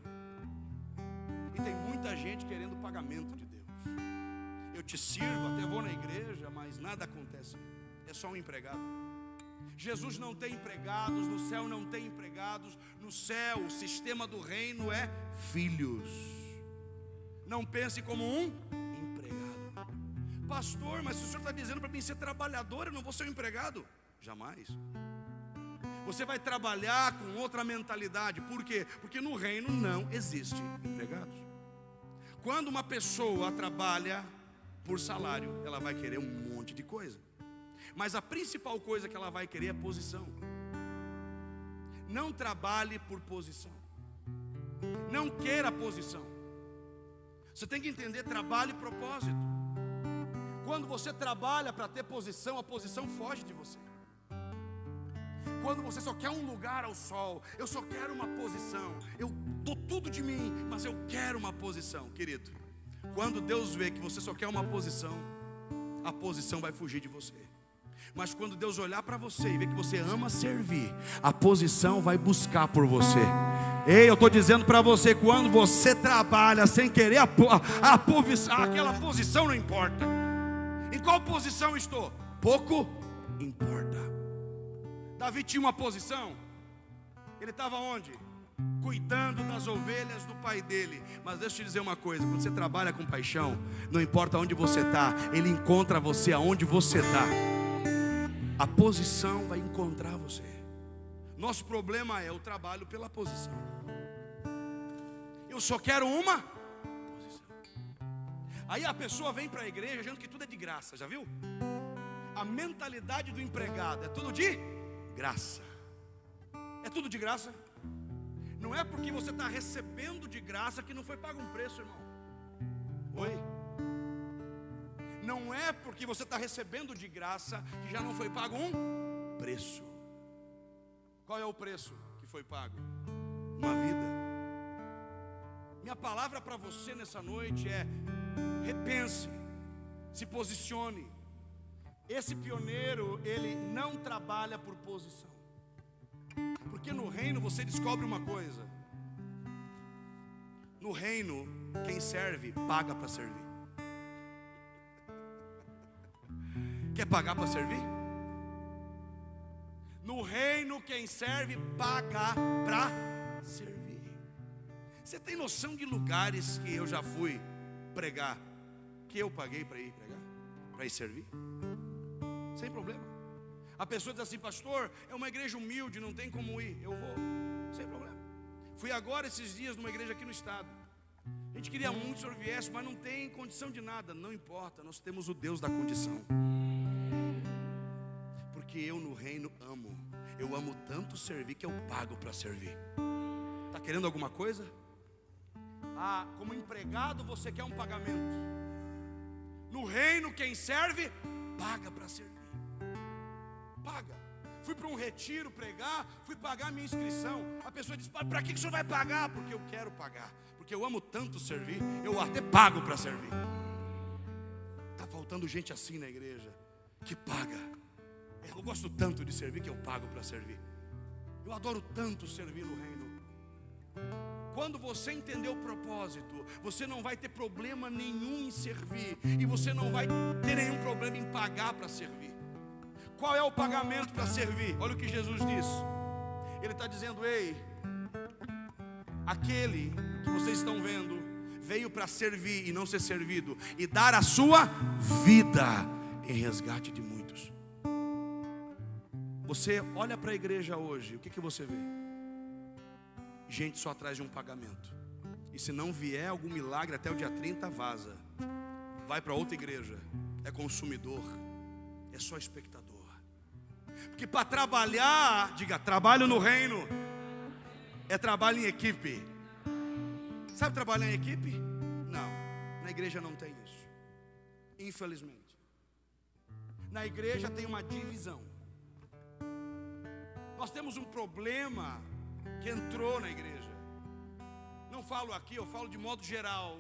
E tem muita gente querendo pagamento de Deus. Eu te sirvo, até vou na igreja, mas nada acontece. É só um empregado. Jesus não tem empregados, no céu não tem empregados. No céu, o sistema do reino é filhos. Não pense como um empregado. Pastor, mas se o senhor está dizendo para mim ser trabalhador, eu não vou ser um empregado? Jamais. Você vai trabalhar com outra mentalidade. Por quê? Porque no reino não existe empregados. Quando uma pessoa trabalha por salário, ela vai querer um monte de coisa. Mas a principal coisa que ela vai querer é posição. Não trabalhe por posição. Não queira posição. Você tem que entender trabalho e propósito. Quando você trabalha para ter posição, a posição foge de você. Quando você só quer um lugar ao sol, eu só quero uma posição, eu dou tudo de mim, mas eu quero uma posição, querido. Quando Deus vê que você só quer uma posição, a posição vai fugir de você. Mas quando Deus olhar para você e ver que você ama servir, a posição vai buscar por você. Ei, eu estou dizendo para você, quando você trabalha sem querer, aquela posição não importa. Em qual posição estou? Pouco importa. Davi tinha uma posição. Ele estava onde? Cuidando das ovelhas do pai dele. Mas deixa eu te dizer uma coisa: quando você trabalha com paixão, não importa onde você está, Ele encontra você aonde você está. A posição vai encontrar você. Nosso problema é o trabalho pela posição. Eu só quero uma posição. Aí a pessoa vem para a igreja achando que tudo é de graça, já viu? A mentalidade do empregado é tudo de graça. É tudo de graça. Não é porque você está recebendo de graça que não foi pago um preço, irmão. Oi? Não é porque você está recebendo de graça que já não foi pago um preço. Qual é o preço que foi pago? Uma vida. Minha palavra para você nessa noite é: repense, se posicione. Esse pioneiro, ele não trabalha por posição. Porque no reino você descobre uma coisa: no reino, quem serve, paga para servir. Quer pagar para servir? No reino, quem serve, paga para servir. Você tem noção de lugares que eu já fui pregar, que eu paguei para ir pregar, para ir servir? Sem problema. A pessoa diz assim: pastor, é uma igreja humilde, não tem como ir. Eu vou, sem problema. Fui agora esses dias numa igreja aqui no estado. A gente queria muito que o senhor viesse, mas não tem condição de nada. Não importa, nós temos o Deus da condição. Porque eu no reino amo. Eu amo tanto servir que eu pago para servir. Está querendo alguma coisa? Como empregado você quer um pagamento. No reino quem serve, paga para servir. Paga. Fui para um retiro pregar, fui pagar minha inscrição. A pessoa diz: para que o senhor vai pagar? Porque eu quero pagar. Porque eu amo tanto servir, eu até pago para servir. Está faltando gente assim na igreja, que paga. Eu gosto tanto de servir que eu pago para servir. Eu adoro tanto servir no reino. Quando você entender o propósito, você não vai ter problema nenhum em servir. E você não vai ter nenhum problema em pagar para servir. Qual é o pagamento para servir? Olha o que Jesus diz. Ele está dizendo: ei, aquele que vocês estão vendo veio para servir e não ser servido, e dar a sua vida em resgate de muitos. Você olha para a igreja hoje, o que você vê? Gente só atrás de um pagamento. E se não vier algum milagre até o dia 30, vaza. Vai para outra igreja. É consumidor. É só espectador. Porque para trabalhar, diga, trabalho no reino, é trabalho em equipe. Sabe trabalhar em equipe? Não, na igreja não tem isso. Infelizmente. Na igreja tem uma divisão. Nós temos um problema que entrou na igreja. Não falo aqui, eu falo de modo geral.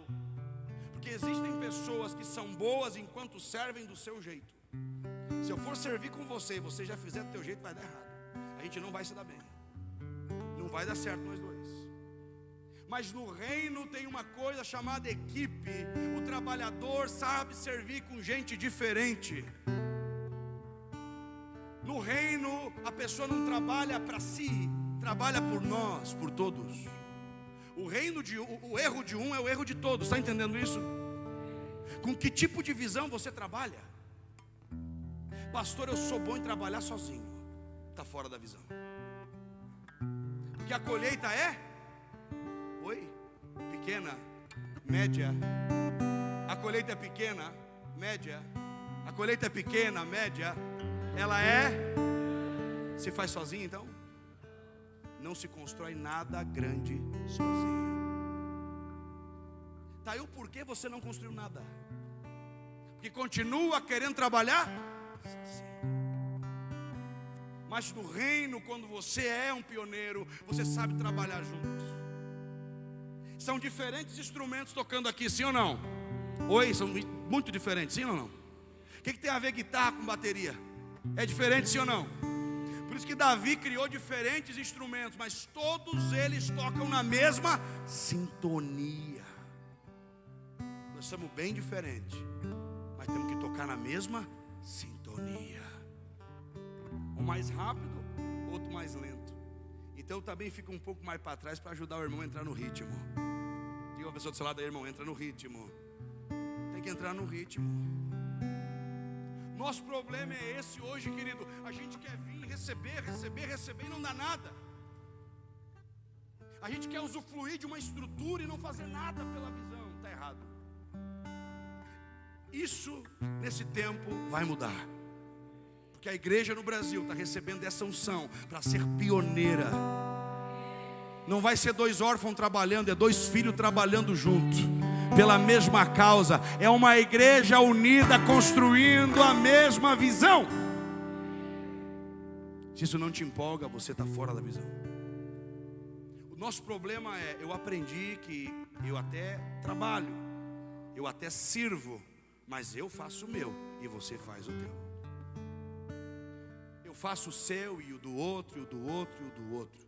Porque existem pessoas que são boas enquanto servem do seu jeito. Se eu for servir com você e você já fizer do teu jeito, vai dar errado. A gente não vai se dar bem. Não vai dar certo nós dois. Mas no reino tem uma coisa chamada equipe. O trabalhador sabe servir com gente diferente. No reino a pessoa não trabalha para si, trabalha por nós, por todos. O erro de um é o erro de todos. Está entendendo isso? Com que tipo de visão você trabalha? Pastor, eu sou bom em trabalhar sozinho. Está fora da visão. Porque a colheita é pequena, média. A colheita é pequena, média. A colheita é pequena, média. Ela se faz sozinha, então? Não se constrói nada grande sozinho. Tá aí o porquê você não construiu nada. Porque continua querendo trabalhar sozinho. Mas no reino, quando você é um pioneiro, você sabe trabalhar juntos. São diferentes instrumentos tocando aqui, sim ou não? Oi, são muito diferentes, sim ou não? O que tem a ver guitarra com bateria? É diferente, sim ou não? Por isso que Davi criou diferentes instrumentos, mas todos eles tocam na mesma sintonia. Nós somos bem diferentes, mas temos que tocar na mesma sintonia. Um mais rápido, outro mais lento. Então também fica um pouco mais para trás para ajudar o irmão a entrar no ritmo. Diga a pessoa do seu lado aí, irmão, entra no ritmo. Tem que entrar no ritmo. Nosso problema é esse hoje, querido. A gente quer vir, receber e não dá nada. A gente quer usufruir de uma estrutura e não fazer nada pela visão. Está errado. Isso, nesse tempo, vai mudar. Porque a igreja no Brasil está recebendo essa unção para ser pioneira. Não vai ser 2 órfãos trabalhando, é 2 filhos trabalhando junto, pela mesma causa. É uma igreja unida, construindo a mesma visão. Se isso não te empolga, você está fora da visão. O nosso problema é, eu aprendi que eu até trabalho, eu até sirvo, mas eu faço o meu e você faz o teu. Eu faço o seu e o do outro, e o do outro, e o do outro.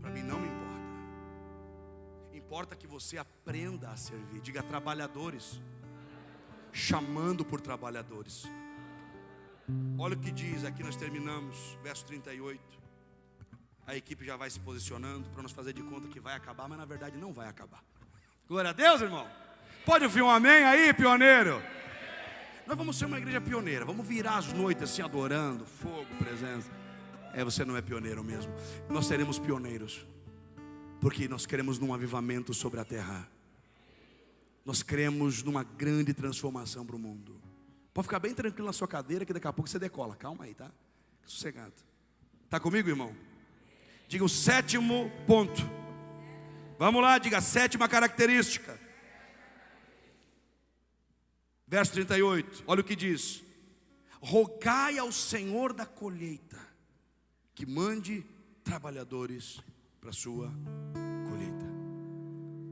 Para mim não me importa. Importa que você aprenda a servir. Diga trabalhadores. Chamando por trabalhadores. Olha o que diz, aqui nós terminamos, verso 38. A equipe já vai se posicionando para nos fazer de conta que vai acabar, mas na verdade não vai acabar. Glória a Deus, irmão. Pode ouvir um amém aí, pioneiro? Nós vamos ser uma igreja pioneira. Vamos virar as noites assim, adorando, fogo, presença. Você não é pioneiro mesmo. Nós seremos pioneiros, porque nós queremos num avivamento sobre a terra. Nós cremos numa grande transformação para o mundo. Pode ficar bem tranquilo na sua cadeira, que daqui a pouco você decola. Calma aí, tá? Sossegado. Está comigo, irmão? Diga o 7º ponto. Vamos lá, diga a 7ª característica. Verso 38, olha o que diz: rogai ao Senhor da colheita que mande trabalhadores para a sua colheita.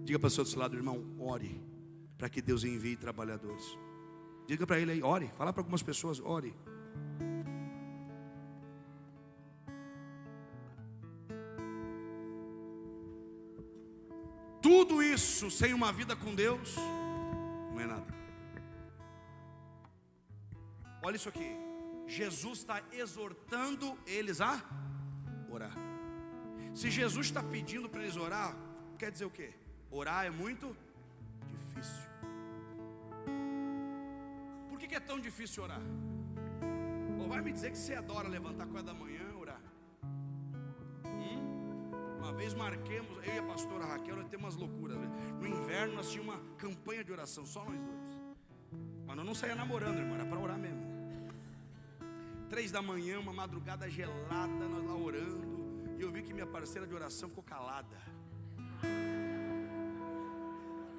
Diga para o seu lado, irmão, ore para que Deus envie trabalhadores. Diga para ele aí, ore. Fala para algumas pessoas, ore. Tudo isso sem uma vida com Deus não é nada. Olha isso aqui. Jesus está exortando eles a orar. Se Jesus está pedindo para eles orar, quer dizer o quê? Orar é muito difícil. Por que é tão difícil orar? Ou vai me dizer que você adora levantar 4 da manhã e orar? Uma vez marquemos, eu e a pastora Raquel, nós temos umas loucuras. No inverno nós tínhamos uma campanha de oração, só nós dois. Mas nós não saía namorando, irmão, era para orar mesmo. 3 da manhã, uma madrugada gelada, nós lá orando. E eu vi que minha parceira de oração ficou calada.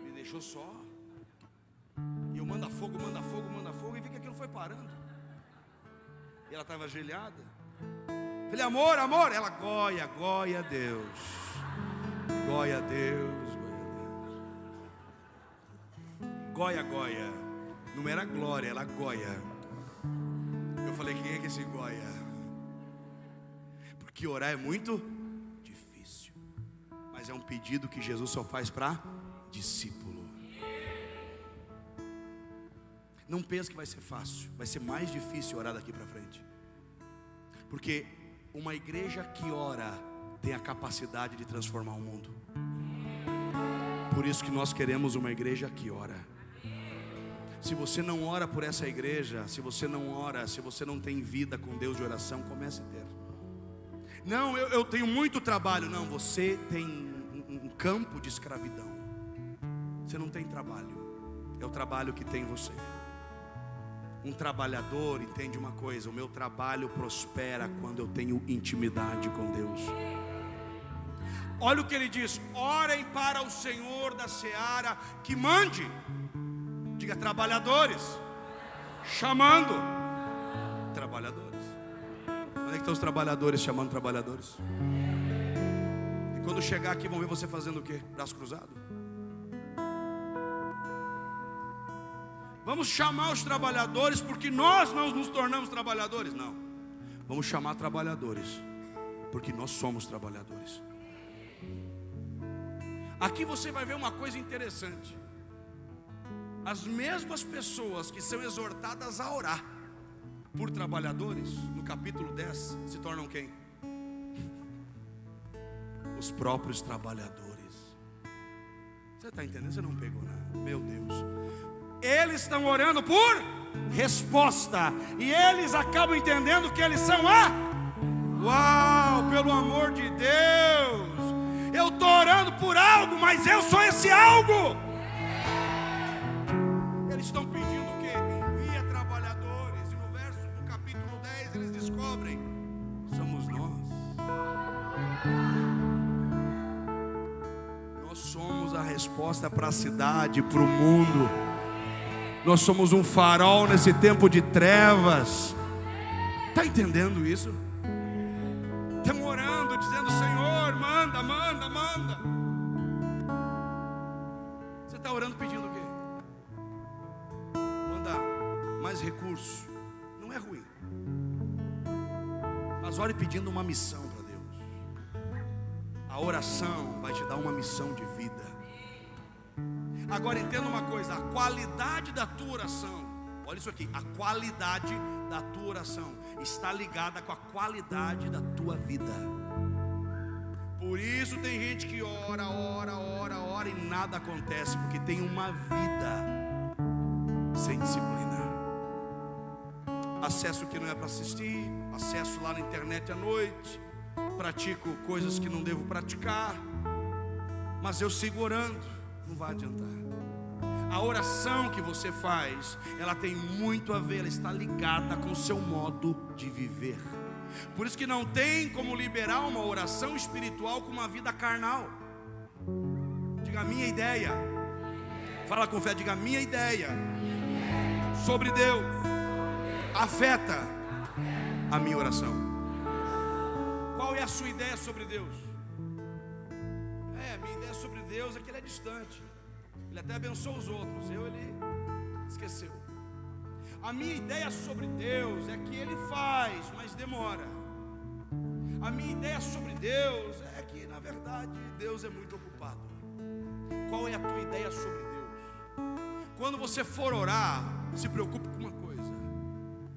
Me deixou só. E eu manda fogo. E vi que aquilo foi parando. E ela estava ajoelhada. Falei, amor. Ela, glória a Deus. Glória a Deus. Goia. Não era glória, era goia. Eu falei, quem é que esse goia? Porque orar é muito difícil. Mas é um pedido que Jesus só faz para discípulo. Não pense que vai ser fácil. Vai ser mais difícil orar daqui para frente. Porque uma igreja que ora tem a capacidade de transformar o mundo. Por isso que nós queremos uma igreja que ora. Se você não ora por essa igreja, se você não tem vida com Deus de oração, comece a ter. Não, eu tenho muito trabalho. Não, você tem um campo de escravidão. Você não tem trabalho. É o trabalho que tem você. Um trabalhador entende uma coisa: o meu trabalho prospera quando eu tenho intimidade com Deus. Olha o que ele diz: orem para o Senhor da seara que mande. Diga trabalhadores. Chamando trabalhadores. Onde é que estão os trabalhadores chamando trabalhadores? E quando chegar aqui vão ver você fazendo o quê? Braço cruzado. Vamos chamar os trabalhadores porque nós não nos tornamos trabalhadores. Não, vamos chamar trabalhadores porque nós somos trabalhadores. Aqui você vai ver uma coisa interessante. As mesmas pessoas que são exortadas a orar por trabalhadores, no capítulo 10, se tornam quem? Os próprios trabalhadores. Você está entendendo? Você não pegou nada. Meu Deus. Eles estão orando por resposta, e eles acabam entendendo que eles são uau, pelo amor de Deus, eu estou orando por algo, mas eu sou esse algo. Eles estão pedindo o quê? Envia trabalhadores. E no capítulo 10 eles descobrem: somos nós. Nós somos a resposta para a cidade, para o mundo. Nós somos um farol nesse tempo de trevas. Está entendendo isso? Estamos orando, dizendo: Senhor, manda, manda, manda. Você está orando pedindo o quê? Manda mais recursos. Não é ruim, mas ore pedindo uma missão para Deus. A oração vai te dar uma missão de vida. Agora entenda uma coisa: a qualidade da tua oração, olha isso aqui, a qualidade da tua oração está ligada com a qualidade da tua vida. Por isso tem gente que ora e nada acontece, porque tem uma vida sem disciplina. Acesso que não é para assistir, acesso lá na internet à noite, pratico coisas que não devo praticar, mas eu sigo orando. Não vai adiantar. A oração que você faz, ela tem muito a ver, ela está ligada com o seu modo de viver. Por isso que não tem como liberar uma oração espiritual com uma vida carnal. Diga: a minha ideia. Fala com fé, diga: a minha ideia sobre Deus afeta a minha oração. Qual é a sua ideia sobre Deus? Minha ideia sobre Deus é que Ele é distante. Ele até abençoa os outros, ele esqueceu. A minha ideia sobre Deus é que Ele faz, mas demora. A minha ideia sobre Deus é que, na verdade, Deus é muito ocupado. Qual é a tua ideia sobre Deus? Quando você for orar, se preocupe com uma coisa: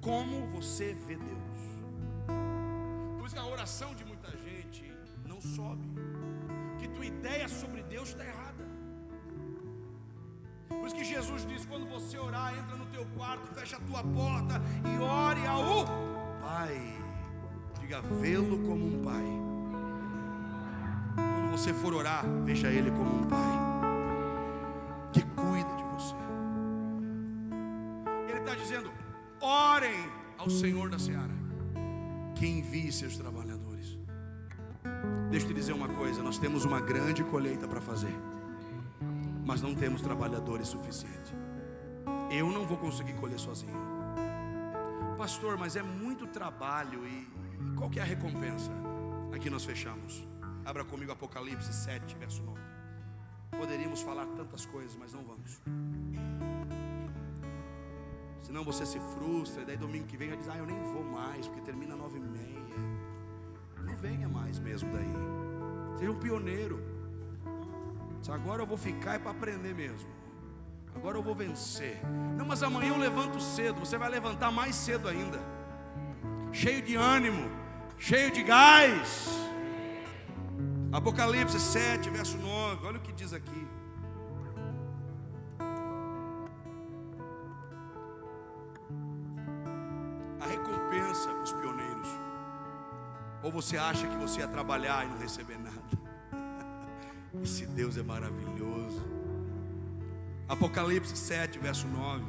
como você vê Deus. Por isso que a oração de muita gente não sobe, que tua ideia sobre Deus está errada. Por isso que Jesus diz: quando você orar, entra no teu quarto, fecha a tua porta e ore ao Pai. Diga: vê-lo como um pai. Quando você for orar, veja Ele como um pai que cuida de você. Ele está dizendo: orem ao Senhor da seara, que envie seus trabalhadores. Deixa eu te dizer uma coisa: nós temos uma grande colheita para fazer, mas não temos trabalhadores suficientes. Eu não vou conseguir colher sozinho. Pastor, mas é muito trabalho e qual que é a recompensa? Aqui nós fechamos. Abra comigo Apocalipse 7, verso 9. Poderíamos falar tantas coisas, mas não vamos. Senão você se frustra, e daí domingo que vem já diz: eu nem vou mais, porque termina 9h30. Não venha mais mesmo daí. Seja um pioneiro. Agora eu vou ficar para aprender mesmo. Agora eu vou vencer. Não, mas amanhã eu levanto cedo. Você vai levantar mais cedo ainda, cheio de ânimo, cheio de gás. Apocalipse 7, verso 9. Olha o que diz aqui: a recompensa para os pioneiros. Ou você acha que você ia trabalhar e não receber nada? Esse Deus é maravilhoso. Apocalipse 7, verso 9.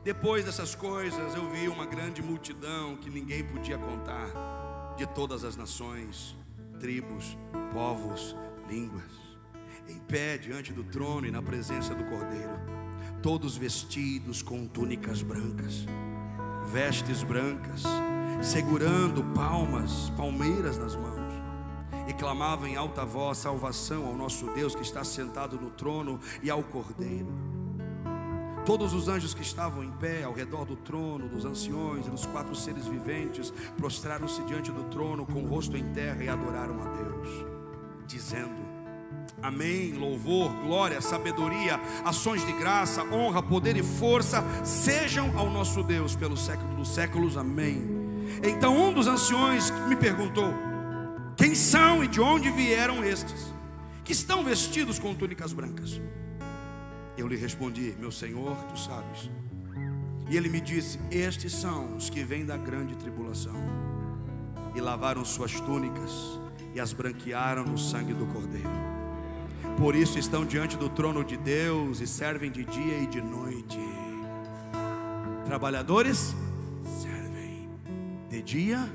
Depois dessas coisas eu vi uma grande multidão que ninguém podia contar, de todas as nações, tribos, povos, línguas, em pé diante do trono e na presença do Cordeiro, todos vestidos com túnicas brancas, vestes brancas, segurando palmeiras nas mãos, e clamavam em alta voz: salvação ao nosso Deus que está sentado no trono e ao Cordeiro. Todos os anjos que estavam em pé ao redor do trono, dos anciões e dos 4 seres viventes, prostraram-se diante do trono com o rosto em terra e adoraram a Deus, dizendo: Amém, louvor, glória, sabedoria, ações de graça, honra, poder e força sejam ao nosso Deus pelos séculos dos séculos, amém. Então um dos anciões me perguntou: quem são e de onde vieram estes, que estão vestidos com túnicas brancas? Eu lhe respondi: meu Senhor, tu sabes. E ele me disse: estes são os que vêm da grande tribulação, e lavaram suas túnicas e as branquearam no sangue do Cordeiro. Por isso estão diante do trono de Deus e servem de dia e de noite. Trabalhadores servem de dia.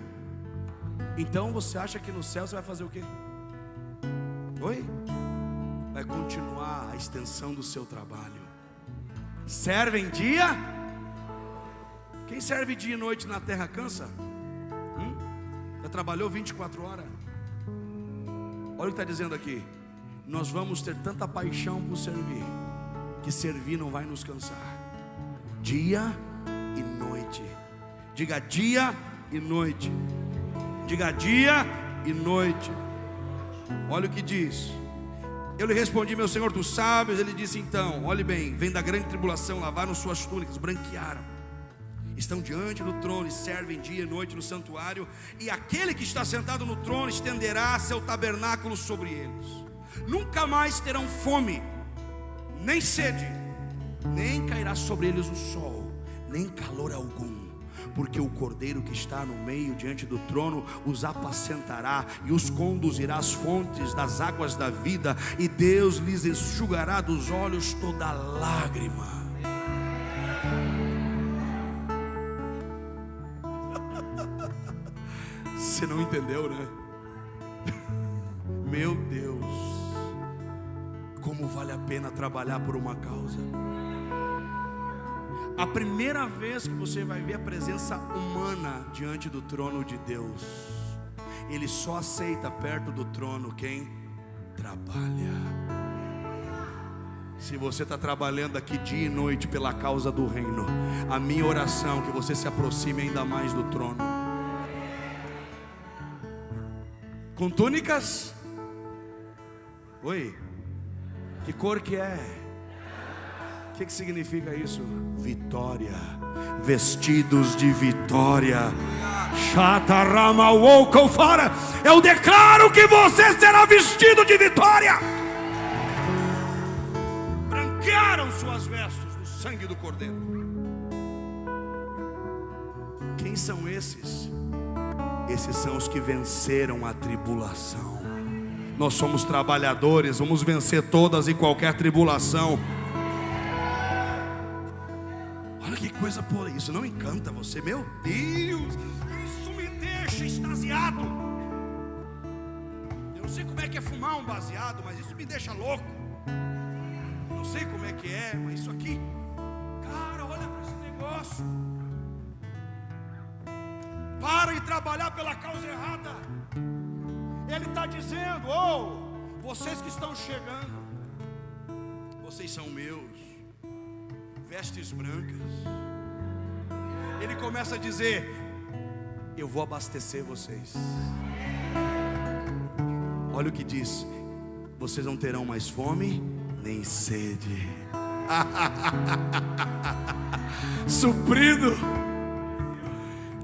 Então você acha que no céu você vai fazer o quê? Oi? Vai continuar a extensão do seu trabalho. Servem dia. Quem serve dia e noite na terra cansa? Já trabalhou 24 horas? Olha o que está dizendo aqui: nós vamos ter tanta paixão por servir, que servir não vai nos cansar. Dia e noite. Diga dia e noite. Diga dia e noite. Olha o que diz. Eu lhe respondi: meu Senhor, tu sabes. Ele disse: então, olhe bem, vem da grande tribulação, lavaram suas túnicas, branquearam, estão diante do trono e servem dia e noite no santuário, e aquele que está sentado no trono estenderá seu tabernáculo sobre eles. Nunca mais terão fome, nem sede, nem cairá sobre eles o sol, nem calor algum, porque o Cordeiro que está no meio diante do trono os apacentará e os conduzirá às fontes das águas da vida, e Deus lhes enxugará dos olhos toda lágrima. Você não entendeu, né? Meu Deus, como vale a pena trabalhar por uma causa. A primeira vez que você vai ver a presença humana diante do trono de Deus, Ele só aceita perto do trono quem trabalha. Se você está trabalhando aqui dia e noite pela causa do reino, a minha oração é que você se aproxime ainda mais do trono. Com túnicas? Oi? Que cor que é? O que significa isso? Vitória. Vestidos de vitória. Fora. Eu declaro que você será vestido de vitória. Branquearam suas vestes no sangue do Cordeiro. Quem são esses? Esses são os que venceram a tribulação. Nós somos trabalhadores, vamos vencer todas e qualquer tribulação. Olha que coisa, por isso não encanta você? Meu Deus, isso me deixa extasiado. Eu não sei como é que é fumar um baseado, mas isso me deixa louco. Não sei como é que é, mas isso aqui, cara, olha para esse negócio. Para de trabalhar pela causa errada. Ele está dizendo: vocês que estão chegando, vocês são meus, vestes brancas. Ele começa a dizer: eu vou abastecer vocês. Olha o que diz: vocês não terão mais fome nem sede. Suprido,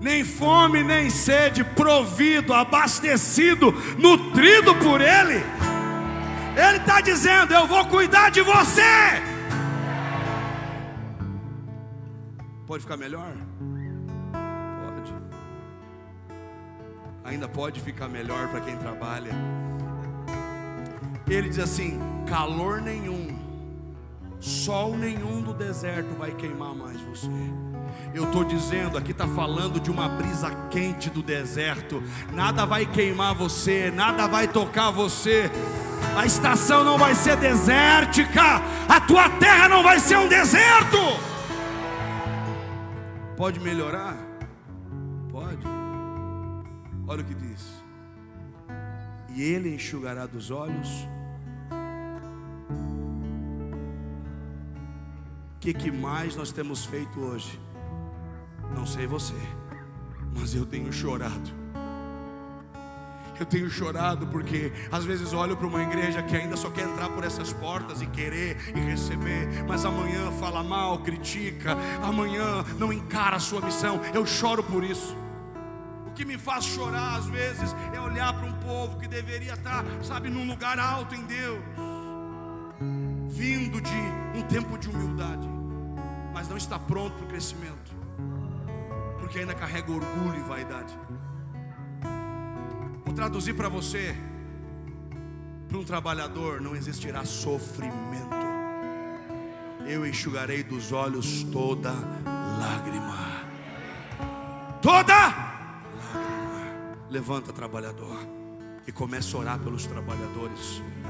nem fome nem sede, provido, abastecido, nutrido por Ele. Ele está dizendo: eu vou cuidar de você. Pode ficar melhor? Pode. Ainda pode ficar melhor para quem trabalha. Ele diz assim: calor nenhum, sol nenhum do deserto vai queimar mais você. Eu estou dizendo, aqui está falando de uma brisa quente do deserto. Nada vai queimar você, nada vai tocar você. A estação não vai ser desértica, a tua terra não vai ser um deserto. Pode melhorar? Pode. Olha o que diz: e Ele enxugará dos olhos. que mais nós temos feito hoje? Não sei você, mas eu tenho chorado. Eu tenho chorado porque às vezes olho para uma igreja que ainda só quer entrar por essas portas e querer e receber, mas amanhã fala mal, critica, amanhã não encara a sua missão. Eu choro por isso. O que me faz chorar às vezes é olhar para um povo que deveria estar, sabe, num lugar alto em Deus, vindo de um tempo de humildade, mas não está pronto para o crescimento, porque ainda carrega orgulho e vaidade. Vou traduzir para você: para um trabalhador não existirá sofrimento. Eu enxugarei dos olhos toda lágrima. Toda lágrima. Levanta, trabalhador, e comece a orar pelos trabalhadores.